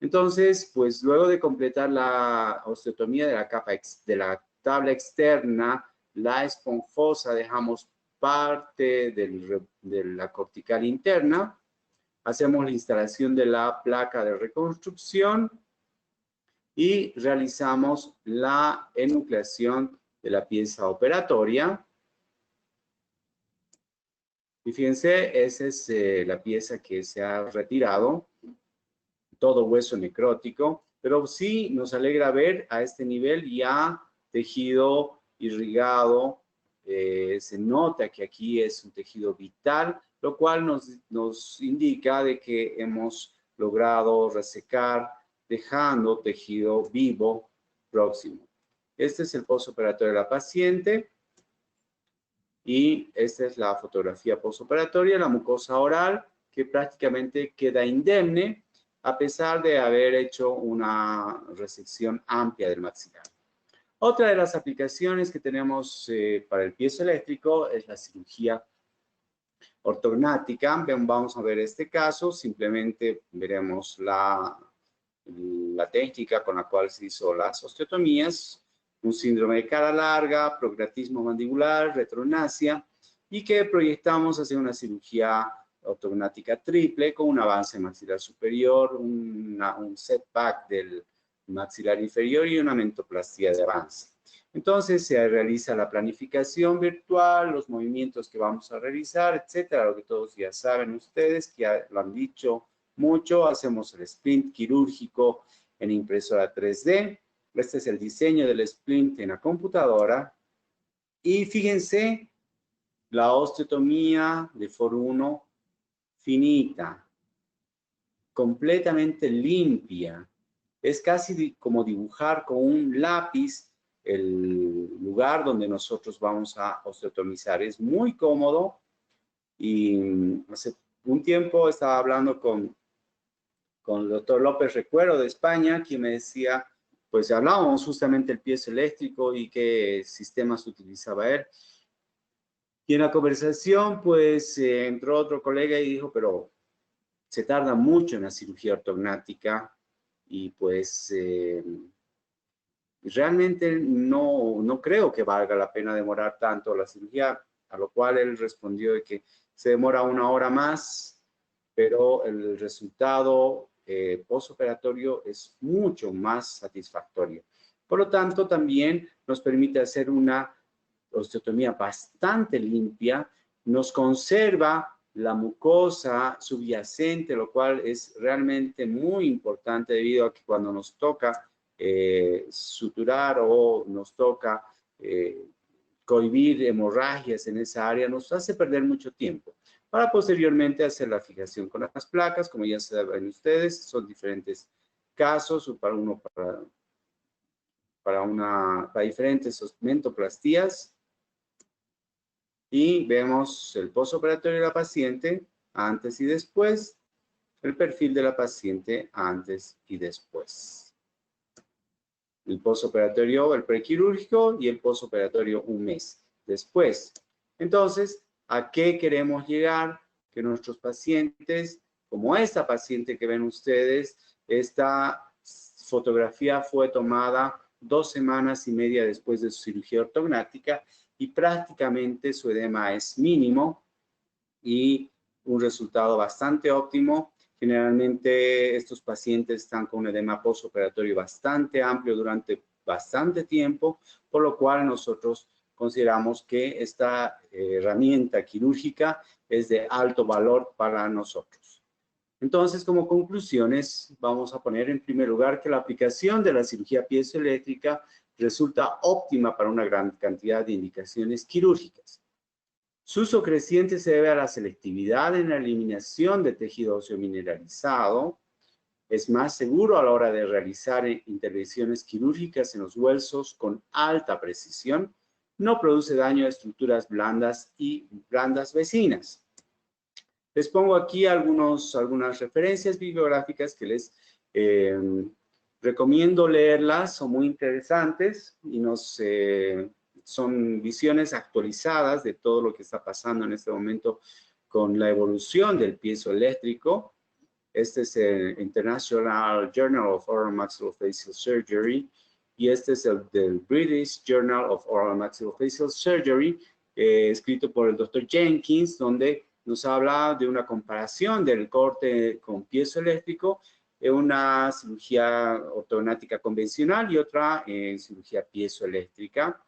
Entonces, pues luego de completar la osteotomía de la capa de la tabla externa, la esponjosa, dejamos parte de la cortical interna, hacemos la instalación de la placa de reconstrucción y realizamos la enucleación de la pieza operatoria. Y fíjense, esa es la pieza que se ha retirado, todo hueso necrótico, pero sí nos alegra ver a este nivel ya tejido irrigado. Se nota que aquí es un tejido vital, lo cual nos indica de que hemos logrado resecar, dejando tejido vivo próximo. Este es el postoperatorio de la paciente y esta es la fotografía postoperatoria, la mucosa oral, que prácticamente queda indemne a pesar de haber hecho una resección amplia del maxilar. Otra de las aplicaciones que tenemos para el piezoeléctrico es la cirugía ortognática. Vamos a ver este caso, simplemente veremos la técnica con la cual se hizo las osteotomías, un síndrome de cara larga, prognatismo mandibular, retronasia, y que proyectamos hacia una cirugía ortognática triple con un avance maxilar superior, un setback del maxilar inferior y una mentoplastia de avance. Entonces se realiza la planificación virtual, los movimientos que vamos a realizar, etcétera, lo que todos ya saben ustedes, que ya lo han dicho mucho. Hacemos el splint quirúrgico en impresora 3D. Este es el diseño del splint en la computadora. Y fíjense, la osteotomía de FOR 1 finita, completamente limpia. Es casi como dibujar con un lápiz el lugar donde nosotros vamos a osteotomizar. Es muy cómodo y hace un tiempo estaba hablando con el doctor López Recuero de España, quien me decía, pues hablábamos justamente del piezo eléctrico y qué sistemas utilizaba él. Y en la conversación, pues entró otro colega y dijo, pero se tarda mucho en la cirugía ortognática y pues realmente no creo que valga la pena demorar tanto la cirugía, a lo cual él respondió de que se demora 1 hora más, pero el resultado postoperatorio es mucho más satisfactorio. Por lo tanto, también nos permite hacer una osteotomía bastante limpia, nos conserva la mucosa subyacente, lo cual es realmente muy importante debido a que cuando nos toca suturar o nos toca cohibir hemorragias en esa área, nos hace perder mucho tiempo. Para posteriormente hacer la fijación con las placas, como ya saben ustedes, son diferentes casos, para diferentes mentoplastías. Y vemos el postoperatorio de la paciente antes y después, el perfil de la paciente antes y después. El postoperatorio, el prequirúrgico y el postoperatorio 1 mes después. Entonces, ¿a qué queremos llegar? Que nuestros pacientes, como esta paciente que ven ustedes, esta fotografía fue tomada 2 semanas y media después de su cirugía ortognática y prácticamente su edema es mínimo y un resultado bastante óptimo. Generalmente estos pacientes están con un edema postoperatorio bastante amplio durante bastante tiempo, por lo cual nosotros consideramos que esta herramienta quirúrgica es de alto valor para nosotros. Entonces, como conclusiones, vamos a poner en primer lugar que la aplicación de la cirugía piezoeléctrica resulta óptima para una gran cantidad de indicaciones quirúrgicas. Su uso creciente se debe a la selectividad en la eliminación de tejido óseo mineralizado. Es más seguro a la hora de realizar intervenciones quirúrgicas en los huesos con alta precisión. No produce daño a estructuras blandas y blandas vecinas. Les pongo aquí algunas referencias bibliográficas que les recomiendo leerlas, son muy interesantes y son visiones actualizadas de todo lo que está pasando en este momento con la evolución del piezoeléctrico. Este es el International Journal of Oral Maxillofacial Surgery y este es el del British Journal of Oral Maxillofacial Surgery, escrito por el Dr. Jenkins, donde nos habla de una comparación del corte con piezoeléctrico en una cirugía ortognática convencional y otra en cirugía piezoeléctrica.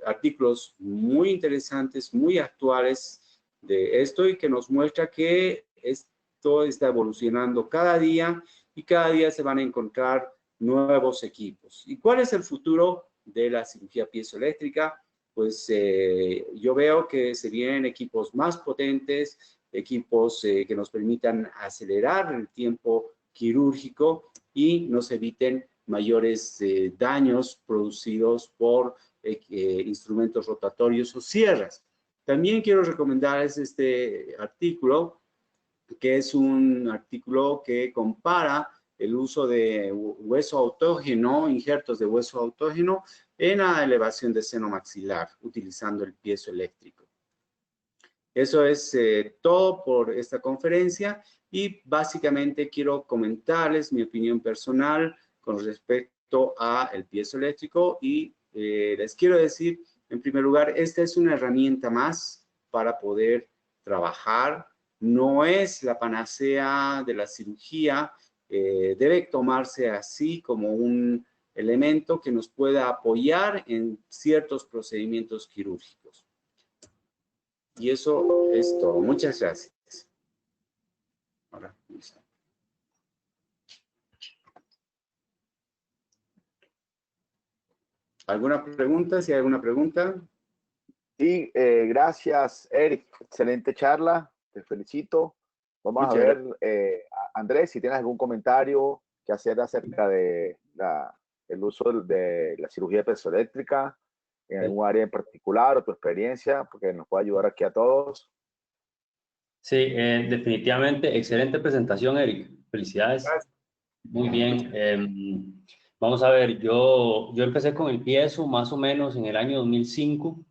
Artículos muy interesantes, muy actuales de esto y que nos muestra que esto está evolucionando cada día y cada día se van a encontrar nuevos equipos. ¿Y cuál es el futuro de la cirugía piezoeléctrica? Pues yo veo que se vienen equipos más potentes, equipos que nos permitan acelerar el tiempo quirúrgico y nos eviten mayores daños producidos por instrumentos rotatorios o sierras. También quiero recomendarles este artículo, que es un artículo que compara el uso de hueso autógeno, injertos de hueso autógeno, en la elevación de seno maxilar, utilizando el piezoeléctrico. Eso es todo por esta conferencia y básicamente quiero comentarles mi opinión personal con respecto a el piezoeléctrico y les quiero decir En primer lugar, esta es una herramienta más para poder trabajar. No es la panacea de la cirugía. Debe tomarse así como un elemento que nos pueda apoyar en ciertos procedimientos quirúrgicos. Y eso es todo. Muchas gracias. Ahora, ¿alguna pregunta? Si hay alguna pregunta. Y gracias, Eric. Excelente charla. Te felicito. Vamos Muchas a ver, Andrés, si tienes algún comentario que hacer acerca de el uso de la cirugía piezoeléctrica en algún área en particular o tu experiencia, porque nos puede ayudar aquí a todos. Sí, definitivamente, excelente presentación, Eric. Felicidades. Gracias. Muy bien. Vamos a ver, yo empecé con el piezo más o menos en el año 2005.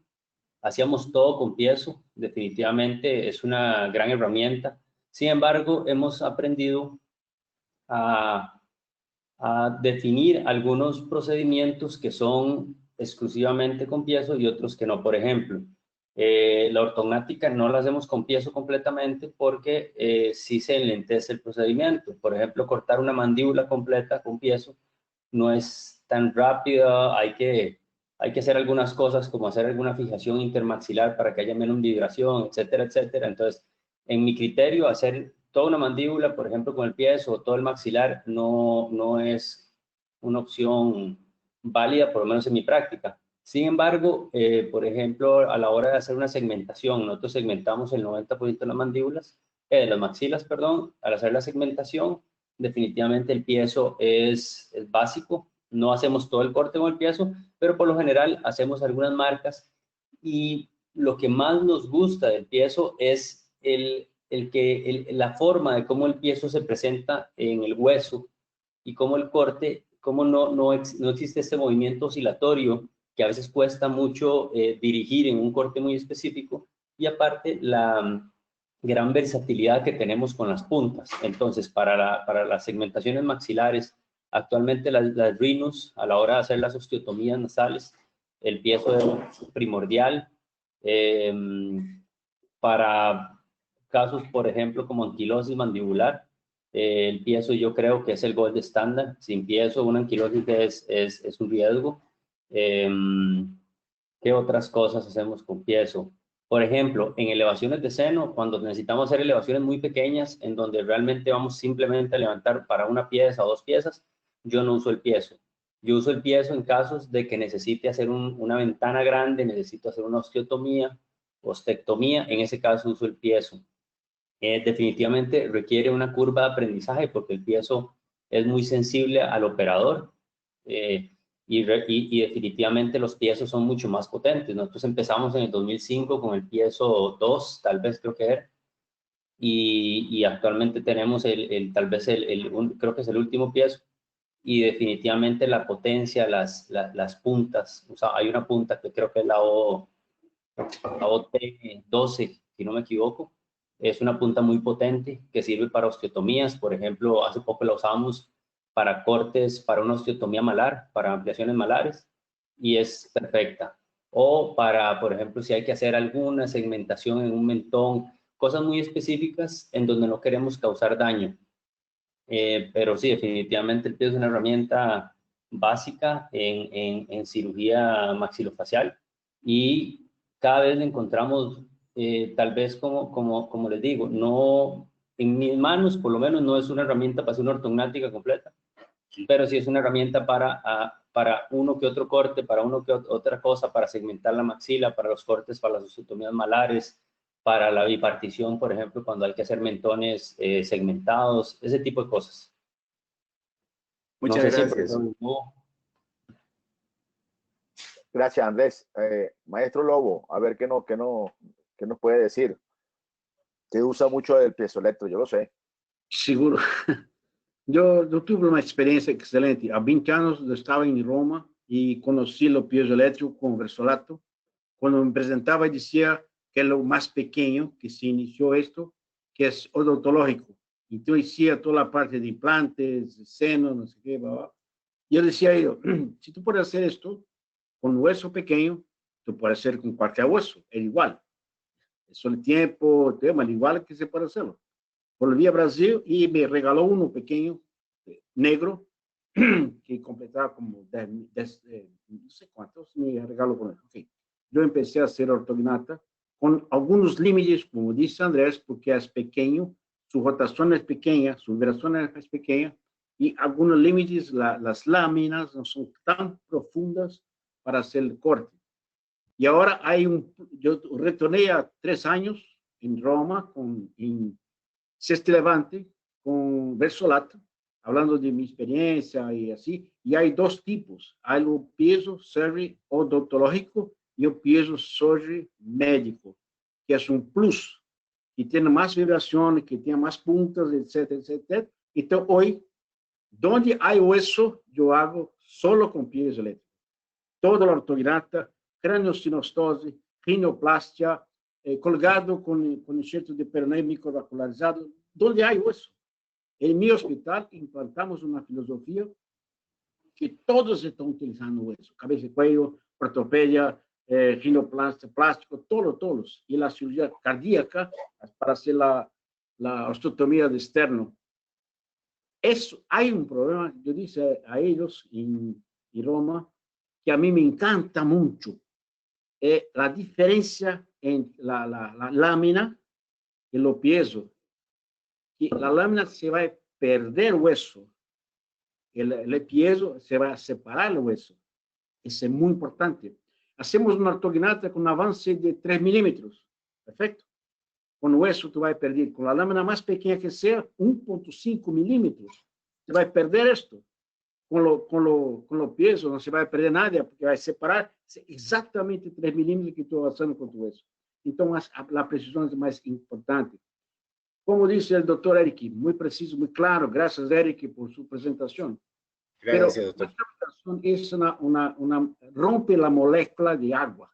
Hacíamos todo con piezo. Definitivamente es una gran herramienta. Sin embargo, hemos aprendido a definir algunos procedimientos que son exclusivamente con piezo y otros que no. Por ejemplo, la ortognática no la hacemos con piezo completamente porque sí se enlentece el procedimiento. Por ejemplo, cortar una mandíbula completa con piezo no es tan rápida, hay que hacer algunas cosas como hacer alguna fijación intermaxilar para que haya menos vibración, etcétera, etcétera. Entonces, en mi criterio, hacer toda una mandíbula, por ejemplo, con el piezo o todo el maxilar, no es una opción válida, por lo menos en mi práctica. Sin embargo, por ejemplo, a la hora de hacer una segmentación, nosotros segmentamos el 90% de las mandíbulas, de las maxilas, perdón. Al hacer la segmentación, definitivamente el piezo es básico. No hacemos todo el corte con el piezo, pero por lo general hacemos algunas marcas, y lo que más nos gusta del piezo es la forma de cómo el piezo se presenta en el hueso y cómo el corte, cómo no existe este movimiento oscilatorio que a veces cuesta mucho dirigir en un corte muy específico, y aparte la gran versatilidad que tenemos con las puntas. Entonces, para las segmentaciones maxilares, actualmente las rhinos, a la hora de hacer las osteotomías nasales, el piezo es primordial. Para casos, por ejemplo, como anquilosis mandibular, el piezo yo creo que es el gold estándar. Sin piezo, una anquilosis es un riesgo. ¿Qué otras cosas hacemos con piezo? Por ejemplo, en elevaciones de seno, cuando necesitamos hacer elevaciones muy pequeñas, en donde realmente vamos simplemente a levantar para una pieza o dos piezas, yo no uso el piezo. Yo uso el piezo en casos de que necesite hacer una ventana grande, necesito hacer una osteotomía, ostectomía, en ese caso uso el piezo. Definitivamente requiere una curva de aprendizaje porque el piezo es muy sensible al operador. Y definitivamente los piezos son mucho más potentes. Nosotros empezamos en el 2005 con el piezo 2, tal vez creo que era, y actualmente tenemos tal vez creo que es el último piezo, y definitivamente la potencia, las puntas, o sea, hay una punta que creo que es la OT12, si no me equivoco, es una punta muy potente que sirve para osteotomías. Por ejemplo, hace poco la usamos para cortes, para una osteotomía malar, para ampliaciones malares, y es perfecta. O para, por ejemplo, si hay que hacer alguna segmentación en un mentón, cosas muy específicas en donde no queremos causar daño. Pero sí, definitivamente el pie es una herramienta básica en cirugía maxilofacial, y cada vez le encontramos, tal vez como les digo, no, en mis manos por lo menos no es una herramienta para hacer una ortognática completa, pero sí es una herramienta para uno que otro corte, para uno que otra cosa, para segmentar la maxila, para los cortes, para las osteotomías malares, para la bipartición, por ejemplo, cuando hay que hacer mentones segmentados, ese tipo de cosas. Muchas gracias. Gracias, Andrés. Maestro Lobo, a ver qué nos puede decir. Que usa mucho el piezoeléctrico, yo lo sé. Seguro. Eu tive uma experiência excelente. Há 20 anos eu estava em Roma e conheci o piezoelétrico com Versolato. Quando me apresentava, dizia que é o mais pequeno que se iniciou isto, que é odontológico. Então, hacía toda a parte de implantes, seno, não sei o quê. Blá, blá. E eu dizia a ele, se tu puedes fazer isto com hueso pequeno, Esto puede ser con cualquier hueso, es igual. Es solo tiempo, tema, igual que se puede hacerlo. Volví a Brasil y me regaló uno pequeño, negro, que completaba como 10, no sé cuántos, me regaló con él. Okay. Yo empecé a hacer ortognata con algunos límites, como dice Andrés, porque es pequeño, su rotación es pequeña, su vibración es pequeña, y algunos límites, las láminas no son tan profundas para hacer el corte. Y ahora yo retorné a 3 años en Roma, en Sesti Levante, con Versolato, hablando de mi experiencia y así. Y hay 2 tipos. Hay el peso surgery odontológico y el peso surgery médico, que es un plus, que tiene más vibraciones, que tiene más puntas, etcétera, etcétera. Entonces, hoy, donde hay hueso, yo hago solo con piezo eléctrico. Toda la ortognata, craniosinostosi, rinoplastia, colgado con enxerto de peroné microvascularizado, donde hay hueso. En mi hospital implantamos una filosofía que todos están utilizando hueso, cabeza y cuello, ortopedia, rinoplastia, plástico, todos. Y la cirugía cardíaca para hacer la osteotomía de externo. Hay un problema, yo dije a ellos en Roma, que a mí me encanta mucho, es la diferencia entre la lámina y lo piezo. Que la lámina se va a perder hueso, el piezo se va a separar el hueso. Eso es muy importante. Hacemos una ortognata con un avance de 3 milímetros. Perfecto. Con hueso tú vas a perder. Con la lámina más pequeña que sea, 1.5 milímetros. Te va a perder esto. Con lo piezo no se va a perder nada, porque va a separar exactamente 3 milímetros que tú avanzando con tu hueso. Entonces, la precisión es más importante. Como dice el doctor Eric, muy preciso, muy claro. Gracias, Eric, por su presentación. Gracias, Pero doctor. es rompe la molécula de agua.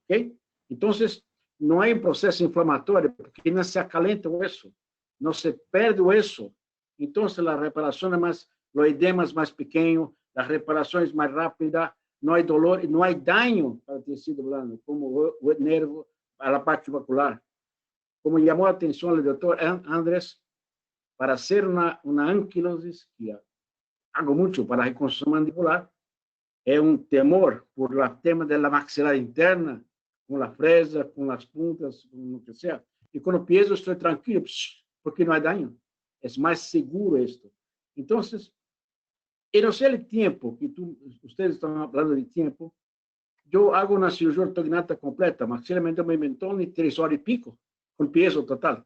¿Okay? Entonces, no hay un proceso inflamatorio, porque no se acalenta el hueso, no se pierde el hueso. Entonces, la reparación es más, los edemas más pequeños, la reparación es más rápida, no hay dolor, no hay daño para el tejido blando, como el nervio, a la parte vascular. Como llamó la atención el doctor Andrés, para hacer una anquilosis, que hago mucho para la reconstrucción mandibular, es un temor por el tema de la maxilar interna, con la fresa, con las puntas, con lo que sea. Y con el piezo estoy tranquilo, porque no hay daño. Es más seguro esto. Entonces, en no sé el tiempo, que ustedes están hablando de tiempo, yo hago una cirugía ortognata completa, maxilar me mentón en 3 horas y pico, con piezo total.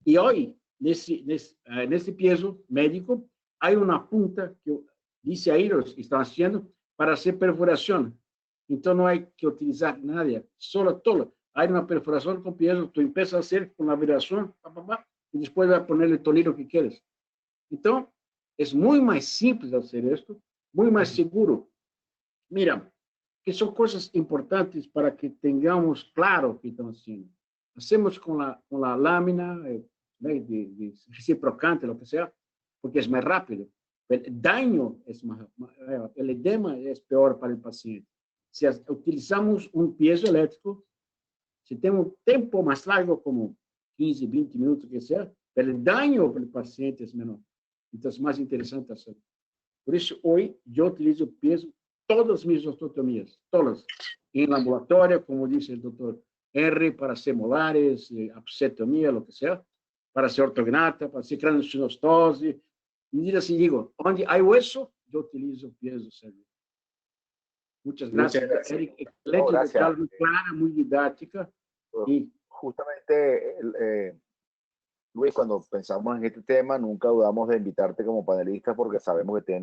Y hoy, en ese piezo médico, hay una punta que dice a ellos que están haciendo para hacer perforación. Entonces no hay que utilizar nada, solo todo. Hay una perforación con piezo, tú empiezas a hacer con la vibración, y después vas a poner el tonillo que quieres. Entonces, es muy más simple hacer esto, muy más seguro. Mira, que son cosas importantes para que tengamos claro que estamos haciendo. Hacemos con la lámina de reciprocante, lo que sea, porque es más rápido. El daño es el edema es peor para el paciente. Si utilizamos un piezo eléctrico, si tenemos un tiempo más largo, como 15, 20 minutos que sea, pero el daño para el paciente es menor. Entonces, es más interesante hacerlo. Por eso, hoy, yo utilizo piezo todas mis osteotomías, todas. En ambulatorio, como dice el doctor R, para hacer molares, apsetomía, lo que sea, para hacer ortognata, para hacer craniosinostosi. Y así digo, donde hay hueso, yo utilizo piezo serio. Muchas gracias, Eric. Excelente, gracias. muy clara, muy didáctica. Y justamente, Luis, cuando pensamos en este tema, nunca dudamos de invitarte como panelista porque sabemos que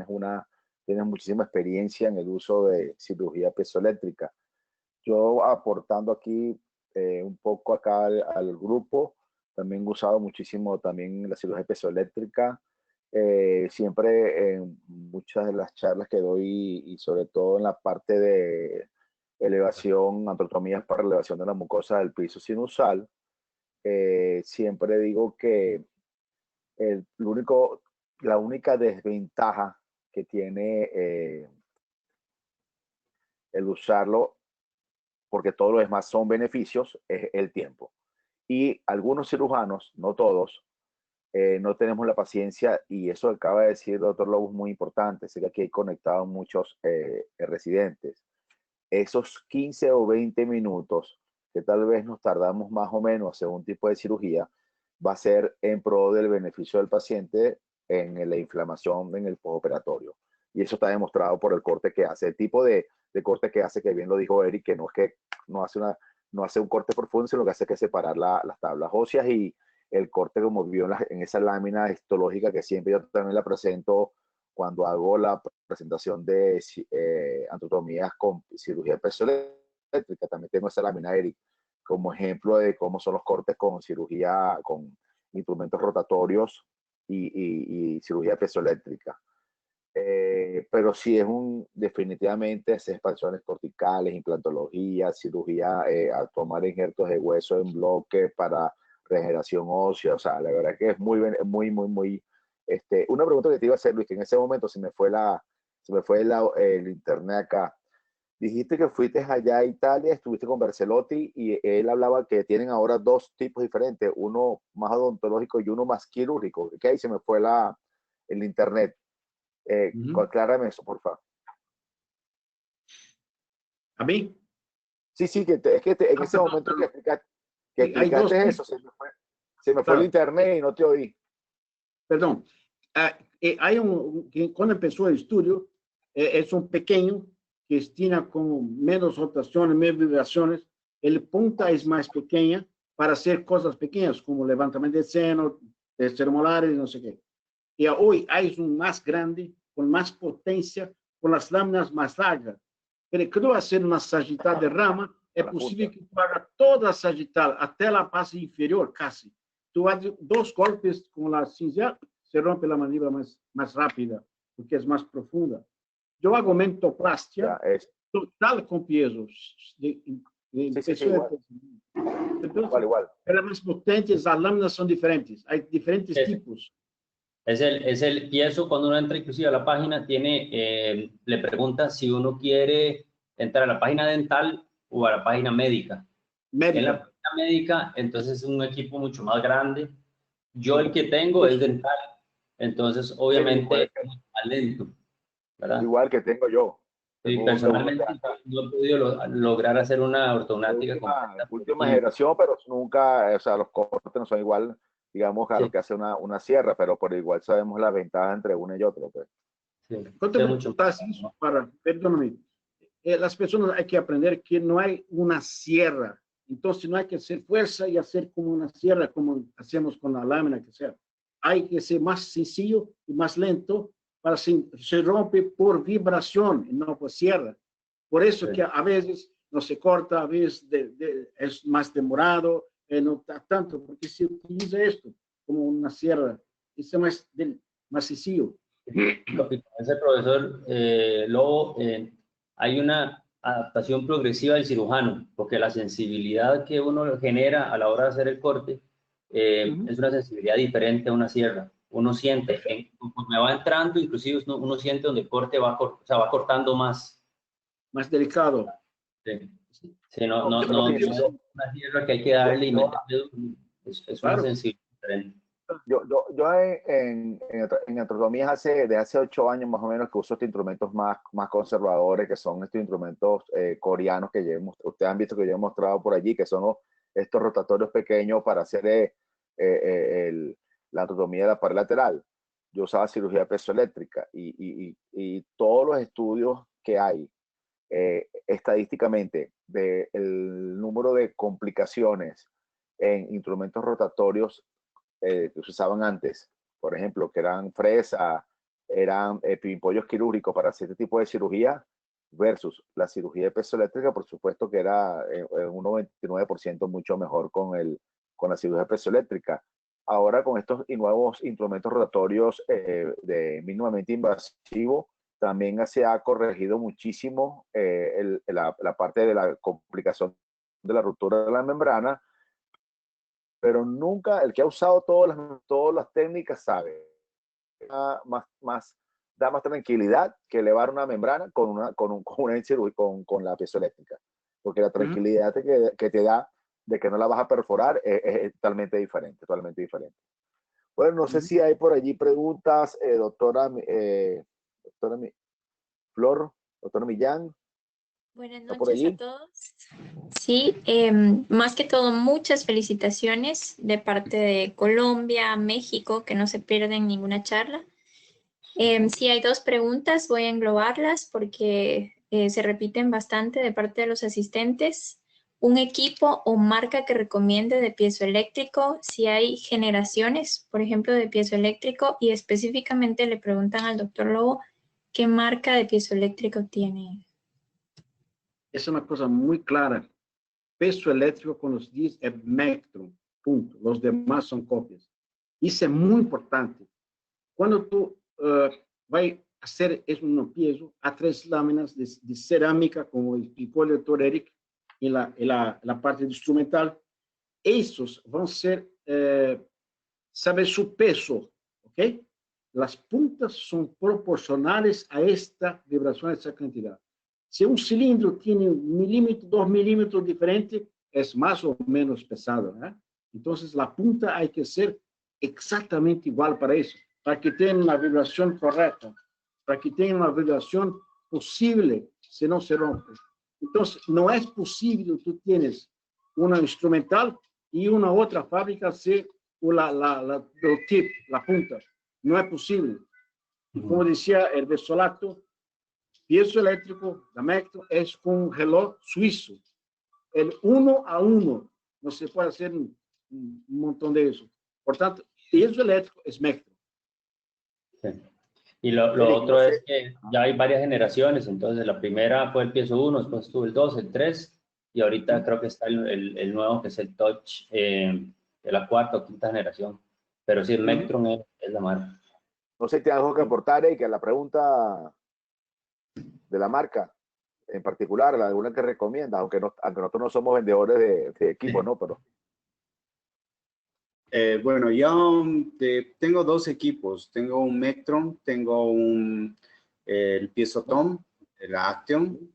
tienes muchísima experiencia en el uso de cirugía piezoeléctrica. Yo aportando aquí un poco acá al grupo, también he usado muchísimo también la cirugía piezoeléctrica. Siempre en muchas de las charlas que doy y sobre todo en la parte de elevación, antrotomías para elevación de la mucosa del piso sinusal, siempre digo que la única desventaja que tiene el usarlo, porque todo lo demás son beneficios, es el tiempo. Y algunos cirujanos, no todos, no tenemos la paciencia, y eso acaba de decir el doctor Lobo es muy importante. Sé que aquí hay conectados muchos residentes. Esos 15 o 20 minutos que tal vez nos tardamos más o menos hacer un tipo de cirugía, va a ser en pro del beneficio del paciente en la inflamación en el postoperatorio. Y eso está demostrado por el corte que hace, el tipo de corte que hace, que bien lo dijo Eric, que no hace un corte profundo, sino que hace que separar las tablas óseas, y el corte, como vio en esa lámina histológica que siempre yo también la presento cuando hago la presentación de anatotomías con cirugía eléctrica. También tengo esa lámina, Eric, como ejemplo de cómo son los cortes con cirugía, con instrumentos rotatorios y cirugía piezoeléctrica. Pero sí es definitivamente hacer expansiones corticales, implantología, cirugía, a tomar injertos de hueso en bloque para regeneración ósea. O sea, la verdad es que es muy, una pregunta que te iba a hacer, Luis, que en ese momento se me fue el internet acá. Dijiste que fuiste allá a Italia, estuviste con Bercelotti, y él hablaba que tienen ahora dos tipos diferentes, uno más odontológico y uno más quirúrgico. ¿Qué? Ahí se me fue el internet. Aclárame eso, por favor. ¿A mí? Sí, es que en ese momento que explicaste eso, se me fue el internet y no te oí. Perdón. Cuando empezó el estudio, es un pequeño que tiene como menos rotaciones, menos vibraciones. El punta es más pequeña para hacer cosas pequeñas, como levantamiento de seno, de molares, no sé qué. Y hoy hay un más grande, con más potencia, con las láminas más largas. Pero creo hacer una sagital de rama, es posible que tú hagas toda la sagital, hasta la base inferior casi. Tú haces 2 golpes con la cinza, se rompe la mandíbula más rápida, porque es más profunda. Yo hago mentoplastia total con piesos. Igual. Entonces, igual. Pero más potentes, las láminas son diferentes. Hay diferentes tipos. Es el piezo. Cuando uno entra inclusive a la página, le pregunta si uno quiere entrar a la página dental o a la página médica. En la página médica, entonces es un equipo mucho más grande. Yo el que tengo es dental, entonces obviamente es más lento, ¿verdad? Igual que tengo yo. Sí, personalmente no he podido lograr hacer una ortognática completa. Última generación, pero nunca, o sea, los cortes no son igual, digamos, a lo que hace una sierra, pero por igual sabemos la ventaja entre uno y otro. Pues. Sí. Perdóname, las personas hay que aprender que no hay una sierra, entonces no hay que hacer fuerza y hacer como una sierra, como hacemos con la lámina que sea. Hay que ser más sencillo y más lento, para se rompe por vibración, no por sierra. Por eso que a veces no se corta, a veces es más demorado, no tanto, porque se utiliza esto como una sierra, es más sencillo. Ese profesor Lobo, hay una adaptación progresiva del cirujano, porque la sensibilidad que uno genera a la hora de hacer el corte es una sensibilidad diferente a una sierra. Uno siente, conforme va entrando, inclusive uno siente donde el corte va cortando más. Más delicado. Sí, no es una sierra que hay que darle y meterle, es una sensibilidad diferente. Yo en anatomías de hace 8 años más o menos que uso estos instrumentos más conservadores, que son estos instrumentos coreanos que ustedes han visto que yo he mostrado por allí, que son estos rotatorios pequeños para hacer la anatomía de la pared lateral. Yo usaba cirugía piezoeléctrica y todos los estudios que hay estadísticamente del número de complicaciones en instrumentos rotatorios que se usaban antes, por ejemplo, que eran fresa, eran pimpollos quirúrgicos para hacer este tipo de cirugía, versus la cirugía de piezoeléctrica, por supuesto que era un 99% mucho mejor con la cirugía piezoeléctrica. Ahora con estos nuevos instrumentos rotatorios de mínimamente invasivo, también se ha corregido muchísimo la parte de la complicación de la ruptura de la membrana, pero nunca, el que ha usado todas las técnicas sabe, más da más tranquilidad que elevar una membrana con la piezoeléctrica, porque la tranquilidad que te da de que no la vas a perforar es totalmente diferente, totalmente diferente. Bueno, no sé si hay por allí preguntas, doctora Flor, doctora Millán. Buenas ¿Está por noches a allí? todos. Sí, más que todo, muchas felicitaciones de parte de Colombia, México, que no se pierden ninguna charla. Sí, hay dos preguntas, voy a englobarlas porque se repiten bastante de parte de los asistentes. Un equipo o marca que recomiende de piezoeléctrico, si hay generaciones, por ejemplo, de piezoeléctrico, y específicamente le preguntan al doctor Lobo qué marca de piezoeléctrico tiene. Essa é uma coisa muito clara. Peso elétrico, quando se diz, é Mectron, ponto. Os demais são cópias. Isso é muito importante. Quando tu vai fazer um peso, há 3 lâminas de cerâmica, como explicou o Dr. Eric, e a parte instrumental. Esses vão ser, sabe, su peso, ¿ok? As puntas são proporcionais a esta vibração, a essa quantidade. Se um cilindro tem 1 milímetro, 2 milímetros diferente, é mais ou menos pesado, né? Então, a punta há que ser exatamente igual para isso, para que tenha uma vibração correta, para que tenha uma vibração possível, senão se rompe. Então, não é possível tu tienes uma instrumental e uma outra fábrica ser o tip, a punta. Não é possível. Como dizia el Versolato, piezo elétrico da Mectron é com um reloj suíço. El 1 a 1. Não se pode hacer um montão de isso. Portanto, piezo eléctrico es Mectron. Sí. Y lo otro es que ya hay varias generaciones, entonces la primera fue el piezo 1, después tuvo el 2, el 3, y ahorita creo que está el nuevo, que es el Touch, de la 4ª o 5ª generación. Pero sí, el Mectron es la marca. No sé si tienes algo que aportar, Eric, a la pregunta de la marca en particular, alguna que recomiendas, aunque nosotros no somos vendedores de equipos, ¿no? Pero... Bueno, yo tengo 2 equipos. Tengo un Mectron, tengo el Piezotom, el Action.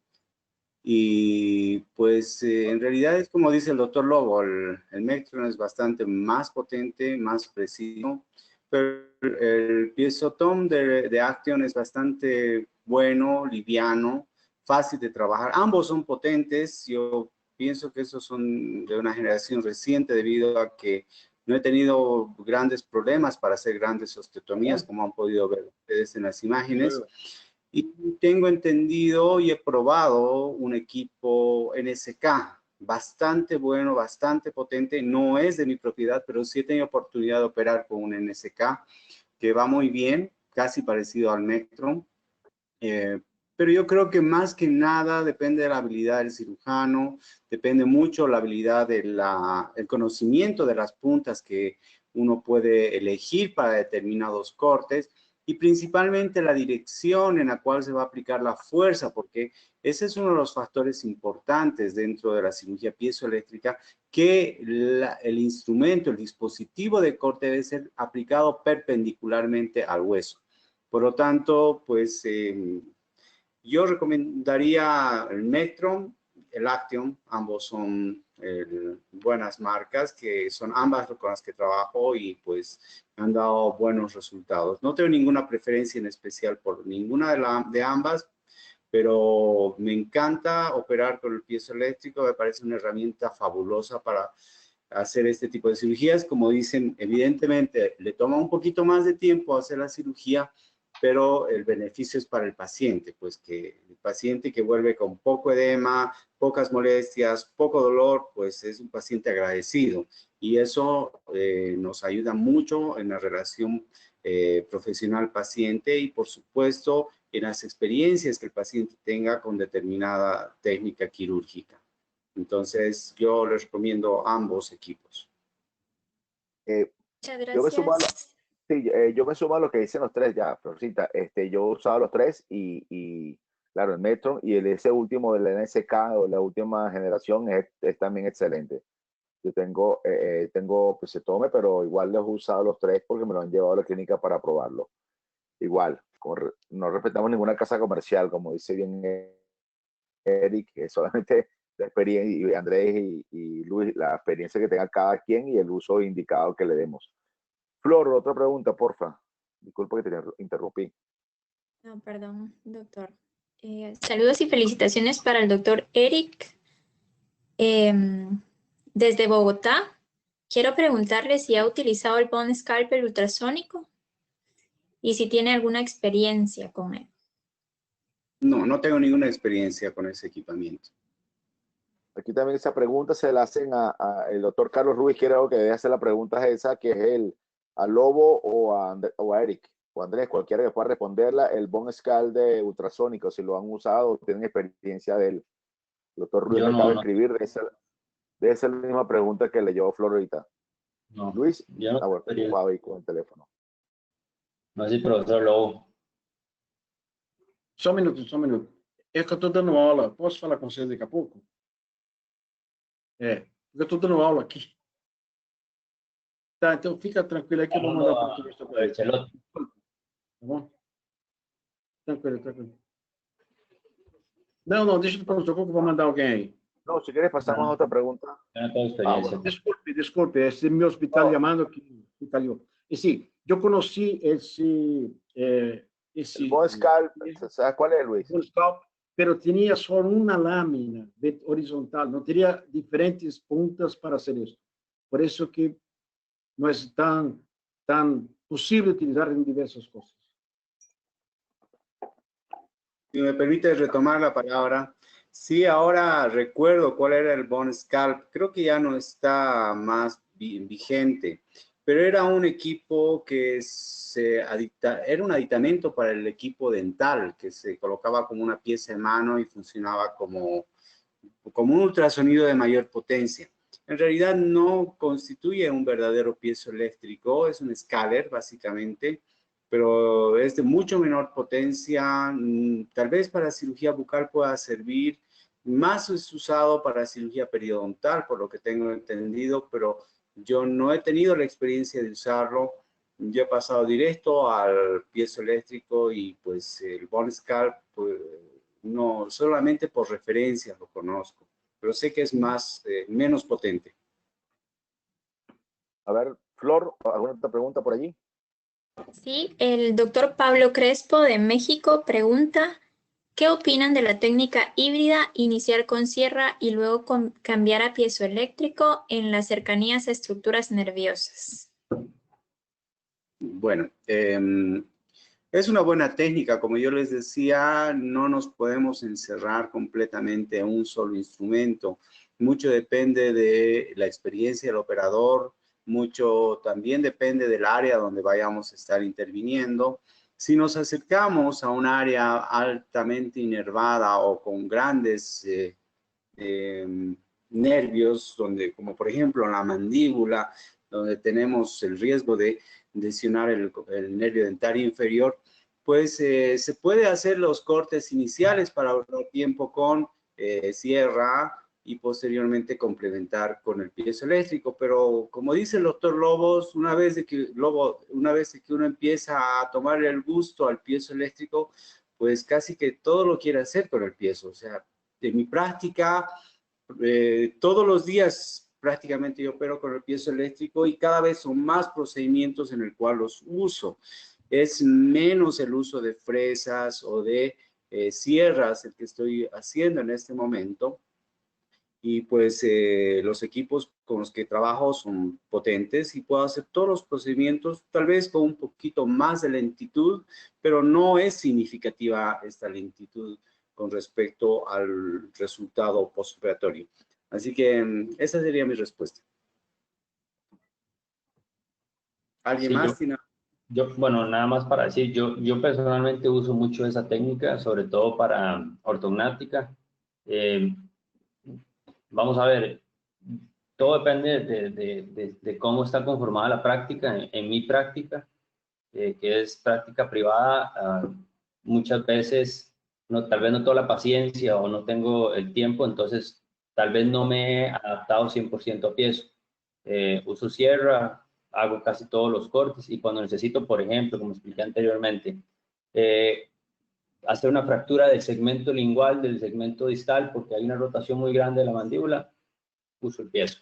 Y pues en realidad es como dice el doctor Lobo, el Mectron es bastante más potente, más preciso. Pero el Piezotom de Action es bastante bueno, liviano, fácil de trabajar. Ambos son potentes. Yo pienso que esos son de una generación reciente debido a que no he tenido grandes problemas para hacer grandes osteotomías, como han podido ver ustedes en las imágenes. Y tengo entendido y he probado un equipo NSK, bastante bueno, bastante potente. No es de mi propiedad, pero sí he tenido oportunidad de operar con un NSK que va muy bien, casi parecido al Mectron. Pero yo creo que más que nada depende de la habilidad del cirujano, depende mucho la habilidad el conocimiento de las puntas que uno puede elegir para determinados cortes y principalmente la dirección en la cual se va a aplicar la fuerza, porque ese es uno de los factores importantes dentro de la cirugía piezoeléctrica, que el instrumento, el dispositivo de corte debe ser aplicado perpendicularmente al hueso. Por lo tanto, pues yo recomendaría el Mectron, el Action, ambos son buenas marcas, que son ambas con las que trabajo y pues han dado buenos resultados. No tengo ninguna preferencia en especial por ninguna de ambas, pero me encanta operar con el piezoeléctrico, me parece una herramienta fabulosa para hacer este tipo de cirugías. Como dicen, evidentemente le toma un poquito más de tiempo hacer la cirugía, pero el beneficio es para el paciente, pues que el paciente que vuelve con poco edema, pocas molestias, poco dolor, pues es un paciente agradecido y eso nos ayuda mucho en la relación profesional-paciente y por supuesto en las experiencias que el paciente tenga con determinada técnica quirúrgica. Entonces yo les recomiendo ambos equipos. Muchas gracias. Yo me sumo a lo que dicen los 3 ya, Florcita. Yo he usado los 3 y claro, el Mectron y ese último del NSK o la última generación es también excelente. Yo tengo Piezotom, pero igual les he usado los 3 porque me lo han llevado a la clínica para probarlo. igual, no respetamos ninguna casa comercial, como dice bien Eric, que solamente la experiencia, y Andrés y Luis, la experiencia que tenga cada quien y el uso indicado que le demos. Flor, otra pregunta, porfa. Disculpa que te interrumpí. No, perdón, doctor. Saludos y felicitaciones para el doctor Eric. Desde Bogotá, quiero preguntarle si ha utilizado el Bone Scalpel ultrasónico y si tiene alguna experiencia con él. No, no tengo ninguna experiencia con ese equipamiento. Aquí también esa pregunta se la hacen a el doctor Carlos Ruiz, creo que debe hacer la pregunta esa, que es a Lobo o a Eric o Andrés, cualquiera que pueda responderla, el Bone Scalpel de ultrasónico, si lo han usado o tienen experiencia de él. El doctor Ruiz me acaba de escribir, debe ser la misma pregunta que leyó Flor ahorita. No, Luis, yo no ocupado ahí con el teléfono. No, sí, professor Lobo. Só um minuto. É que eu estou dando aula. Posso falar com vocês daqui a pouco? Porque eu estou dando aula aqui. Tá, então fica tranquilo aí que eu vou mandar o português para ele. Tá bom? Tranquilo. Não, deixa eu falar, que eu vou mandar alguém aí. No, si quieres pasamos a otra pregunta. Bueno. Disculpe, es mi hospital llamando que cayó. Y sí, yo conocí ese el Bone Scalpel, ¿sabes cuál es, Luis? Pero tenía solo una lámina horizontal, no tenía diferentes puntas para hacer esto. Por eso que no es tan posible utilizar en diversas cosas. Si me permite retomar la palabra. Sí, ahora recuerdo cuál era el Bone Scalpel. Creo que ya no está más vigente, pero era un equipo que era un aditamento para el equipo dental, que se colocaba como una pieza en mano y funcionaba como un ultrasonido de mayor potencia. En realidad no constituye un verdadero piezoeléctrico, es un escáner básicamente, pero es de mucho menor potencia. Tal vez para cirugía bucal pueda servir. Más es usado para cirugía periodontal, por lo que tengo entendido, pero yo no he tenido la experiencia de usarlo. Yo he pasado directo al piezoeléctrico y pues el Bone Scalpel, pues, no, solamente por referencia lo conozco, pero sé que es menos potente. A ver, Flor, ¿alguna otra pregunta por allí? Sí, el doctor Pablo Crespo de México pregunta, ¿qué opinan de la técnica híbrida, iniciar con sierra y luego cambiar a piezoeléctrico en las cercanías a estructuras nerviosas? Bueno, es una buena técnica. Como yo les decía, no nos podemos encerrar completamente en un solo instrumento. Mucho depende de la experiencia del operador, mucho también depende del área donde vayamos a estar interviniendo. Si nos acercamos a un área altamente inervada o con grandes nervios, como por ejemplo en la mandíbula, donde tenemos el riesgo de lesionar el nervio dentario inferior, pues se puede hacer los cortes iniciales para ahorrar tiempo con sierra y posteriormente complementar con el piezoeléctrico. Pero como dice el doctor Lobos, una vez que uno empieza a tomar el gusto al piezoeléctrico, pues casi que todo lo quiere hacer con el piezo. O sea, de mi práctica, todos los días prácticamente yo opero con el piezoeléctrico y cada vez son más procedimientos en el cual los uso. Es menos el uso de fresas o de sierras el que estoy haciendo en este momento. Y pues los equipos con los que trabajo son potentes y puedo hacer todos los procedimientos, tal vez con un poquito más de lentitud, pero no es significativa esta lentitud con respecto al resultado postoperatorio. Así que esa sería mi respuesta. ¿Alguien más tiene? Bueno, nada más para decir, yo personalmente uso mucho esa técnica, sobre todo para ortognática. Vamos a ver, todo depende de cómo está conformada la práctica. En mi práctica, que es práctica privada, muchas veces tal vez no tengo la paciencia o no tengo el tiempo, entonces tal vez no me he adaptado 100% a piezo. Uso sierra, hago casi todos los cortes, y cuando necesito, por ejemplo, como expliqué anteriormente, hacer una fractura del segmento lingual, del segmento distal, porque hay una rotación muy grande de la mandíbula, uso el piezo.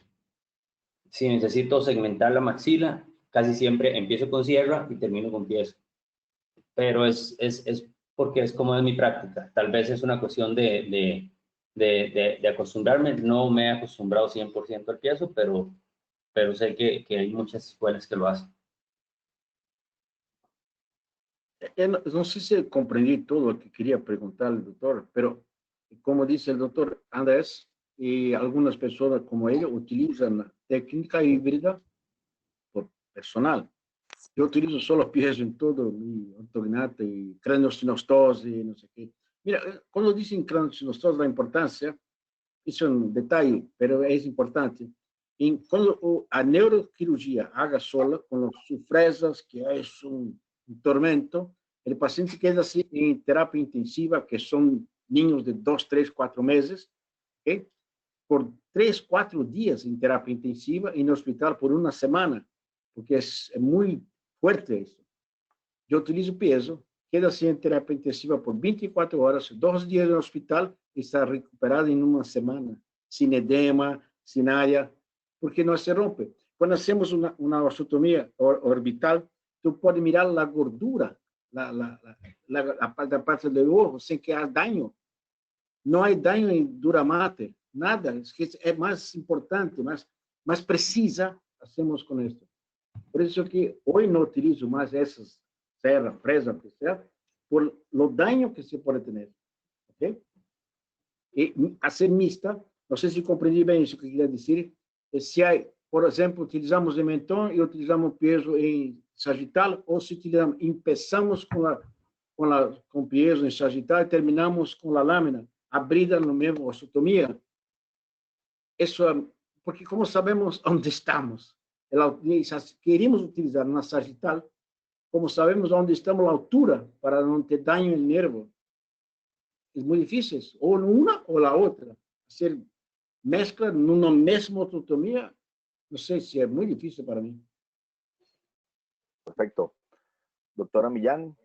Si necesito segmentar la maxila, casi siempre empiezo con sierra y termino con piezo. Pero es porque es como es mi práctica. Tal vez es una cuestión de acostumbrarme. No me he acostumbrado 100% al piezo, pero sé que hay muchas escuelas que lo hacen. No sé si comprendí todo lo que quería preguntarle, doctor, pero como dice el doctor Andrés, y algunas personas como él utilizan técnica híbrida por personal. Yo utilizo solo piezo en todo, mi ortognata y craniosinostose, no sé qué. Mira, cuando dicen craniosinostose, la importancia, es un detalle, pero es importante. Cuando a neurocirugía haga sola, con los sufresas, que es un tormento, el paciente queda así en terapia intensiva, que son niños de 2, 3, 4 meses, ¿okay? Por 3, 4 días en terapia intensiva, en el hospital por una semana, porque es muy fuerte eso. Yo utilizo piezo, queda así en terapia intensiva por 24 horas, 2 días en el hospital y está recuperado en una semana, sin edema, sin área, porque no se rompe. Cuando hacemos una osteotomía orbital, tú puedes mirar la gordura, la parte del ojo, sin que haya daño. No hay daño en dura mater, nada. Es más importante, más precisa hacemos con esto. Por eso que hoy no utilizo más esas serra, fresa, que sea, por lo daño que se puede tener. ¿Okay? Y hacer mixta, no sé si comprendí bien eso que quería decir, si hay, por ejemplo, utilizamos el mentón y utilizamos peso en sagital, o si utilizamos, empezamos con peso en sagital y terminamos con la lámina, abrida no mesmo osteotomia. Eso, porque como sabemos onde estamos, queremos utilizar na sagital, como sabemos onde estamos, a altura, para não ter daño no nervo. É muito difícil, ou uma ou a outra. Hacer mezcla numa mesma osteotomia, não sei se é muito difícil para mim. Perfecto. Doctora Millán.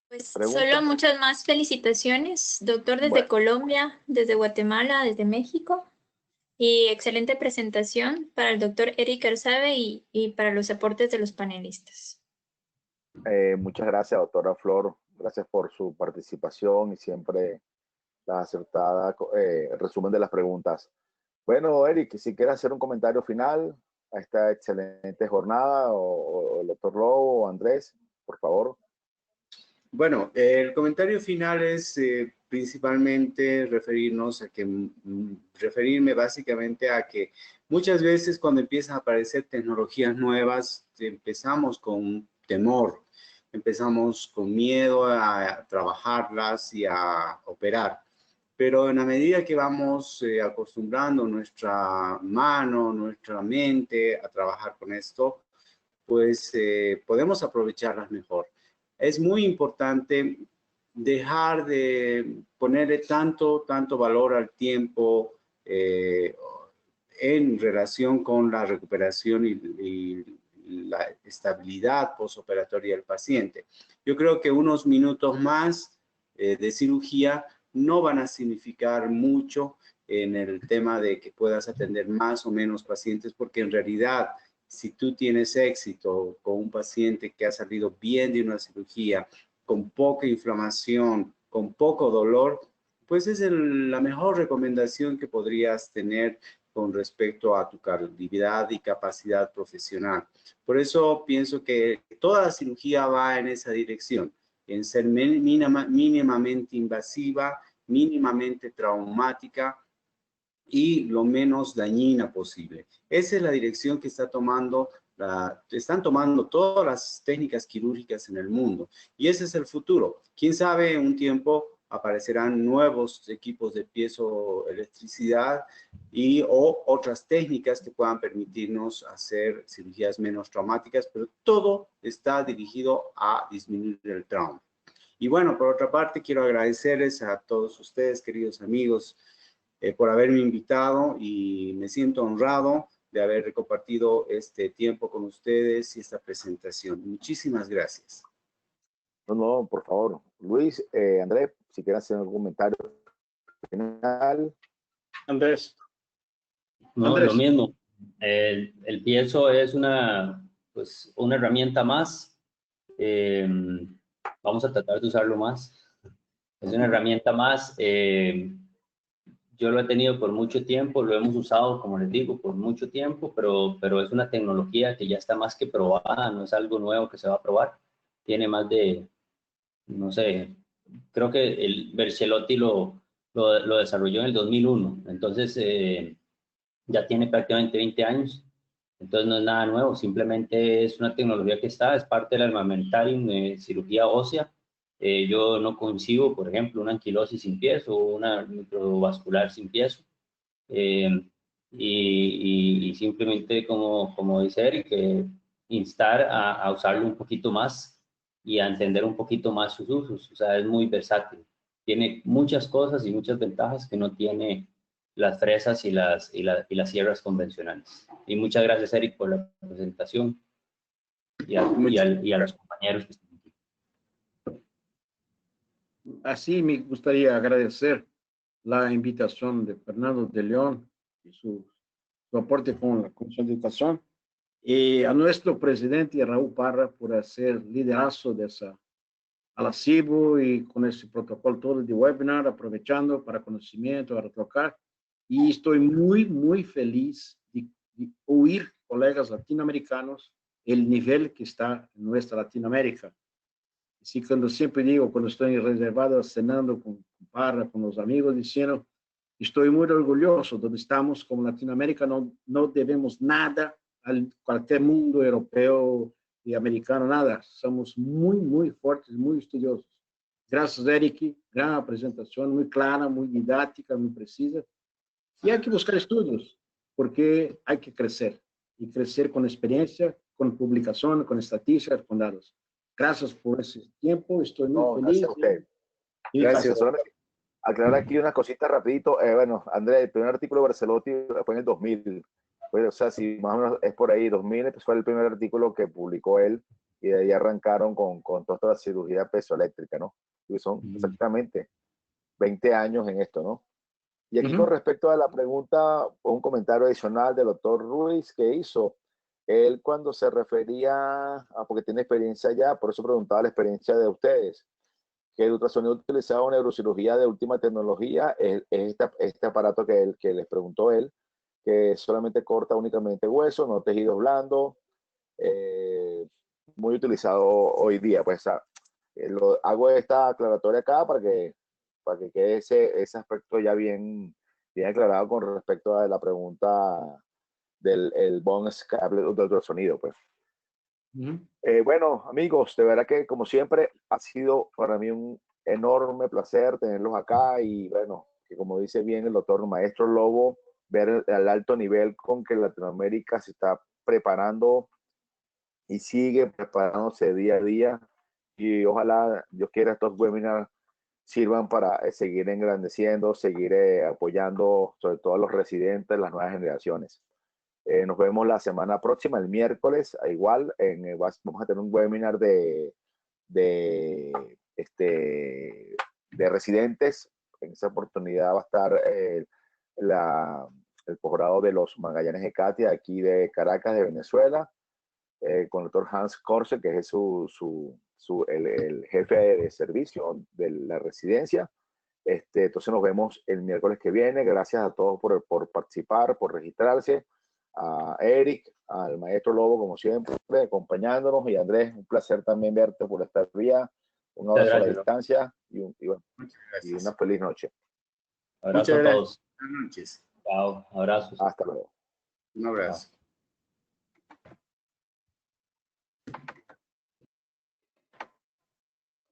Pues ¿Pregunta? solo muchas más felicitaciones, doctor, desde Bueno. Colombia, desde Guatemala, desde México. Y excelente presentación para el doctor Eric Arzabe y para los aportes de los panelistas. Muchas gracias, doctora Flor. Gracias por su participación y siempre la acertada resumen de las preguntas. Bueno, Eric, si quieres hacer un comentario final a esta excelente jornada, o el doctor Lobo o Andrés, por favor. Bueno, el comentario final es principalmente referirme básicamente a que muchas veces cuando empiezan a aparecer tecnologías nuevas, empezamos con temor, empezamos con miedo a trabajarlas y a operar. Pero en la medida que vamos acostumbrando nuestra mano, nuestra mente a trabajar con esto, pues podemos aprovecharlas mejor. Es muy importante dejar de ponerle tanto valor al tiempo en relación con la recuperación y la estabilidad postoperatoria del paciente. Yo creo que unos minutos más de cirugía no van a significar mucho en el tema de que puedas atender más o menos pacientes, porque en realidad, si tú tienes éxito con un paciente que ha salido bien de una cirugía, con poca inflamación, con poco dolor, pues es la mejor recomendación que podrías tener con respecto a tu calidad y capacidad profesional. Por eso pienso que toda la cirugía va en esa dirección, en ser mínimamente invasiva, mínimamente traumática y lo menos dañina posible. Esa es la dirección que están tomando todas las técnicas quirúrgicas en el mundo. Y ese es el futuro. Quién sabe, en un tiempo aparecerán nuevos equipos de piezoelectricidad o otras técnicas que puedan permitirnos hacer cirugías menos traumáticas, pero todo está dirigido a disminuir el trauma. Y bueno, por otra parte, quiero agradecerles a todos ustedes, queridos amigos, por haberme invitado, y me siento honrado de haber compartido este tiempo con ustedes y esta presentación. Muchísimas gracias. No, por favor. Luis, Andrés, si quieren hacer algún comentario final. Andrés. No, Andrés. lo mismo. El piezo es pues, una herramienta más. Vamos a tratar de usarlo más. Es una herramienta más. Yo lo he tenido por mucho tiempo, lo hemos usado, como les digo, por mucho tiempo, pero es una tecnología que ya está más que probada, no es algo nuevo que se va a probar. Tiene más de, no sé, creo que el Bercelotti lo desarrolló en el 2001, entonces ya tiene prácticamente 20 años, entonces no es nada nuevo, simplemente es una tecnología que es parte del armamentarium de cirugía ósea. Yo no concibo, por ejemplo, una anquilosis sin piezo o una microvascular sin piezo. Y simplemente, como dice Eric, instar a usarlo un poquito más y a entender un poquito más sus usos. O sea, es muy versátil. Tiene muchas cosas y muchas ventajas que no tiene las fresas y las sierras convencionales. Y muchas gracias, Eric, por la presentación y a los compañeros que están aquí. Así me gustaría agradecer la invitación de Fernando de León y su aporte con la Comisión de Educación, y a nuestro presidente Raúl Parra por hacer liderazgo de esa a la CIBO y con ese protocolo todo de webinar, aprovechando para conocimiento, para trocar. Y estoy muy feliz de oír colegas latinoamericanos el nivel que está en nuestra Latinoamérica. Así cuando siempre digo, cuando estoy reservado cenando con Parra, con los amigos, diciendo, estoy muy orgulloso donde estamos como Latinoamérica, no debemos nada a cualquier mundo europeo y americano, nada. Somos muy fuertes, muy estudiosos. Gracias, Eric. Gran presentación, muy clara, muy didáctica, muy precisa. Y hay que buscar estudios, porque hay que crecer. Y crecer con experiencia, con publicación, con estadísticas, con datos. Gracias por ese tiempo. Estoy muy feliz. Gracias a usted. Y Gracias. Solamente aclarar aquí una cosita rapidito. Bueno, Andrés, el primer artículo de Barcelotti fue en el 2000. Pues, o sea, si más o menos es por ahí, 2000, pues fue el primer artículo que publicó él y de ahí arrancaron con toda la cirugía pesoeléctrica, ¿no? Y son exactamente 20 años en esto, ¿no? Y aquí con respecto a la pregunta, un comentario adicional del doctor Ruiz que hizo. Él cuando se refería a, porque tiene experiencia ya, por eso preguntaba la experiencia de ustedes, que el ultrasonido utilizado en neurocirugía de última tecnología es este aparato que les preguntó él, que solamente corta únicamente hueso, no tejidos blandos, muy utilizado hoy día. Pues hago esta aclaratoria acá para que quede ese aspecto ya bien aclarado con respecto a la pregunta del bone cable de ultrasonido, pues. Bueno, amigos, de verdad que como siempre ha sido para mí un enorme placer tenerlos acá y bueno, que como dice bien el doctor Maestro Lobo, ver el alto nivel con que Latinoamérica se está preparando y sigue preparándose día a día y ojalá, Dios quiera, estos webinars sirvan para seguir engrandeciendo, seguir apoyando sobre todo a los residentes, las nuevas generaciones. Nos vemos la semana próxima, el miércoles, igual, vamos a tener un webinar de residentes. En esa oportunidad va a estar el posgrado de los Magallanes de Catia, aquí de Caracas, de Venezuela, con el doctor Hans Korse, que es el jefe de servicio de la residencia. Entonces nos vemos el miércoles que viene. Gracias a todos por participar, por registrarse. A Eric, al Maestro Lobo, como siempre, acompañándonos. Y Andrés, un placer también verte por esta vía. Un abrazo a la distancia y una feliz noche. Abrazo a todos. Buenas noches. Chao, abrazos. Hasta luego. Un abrazo. Chao.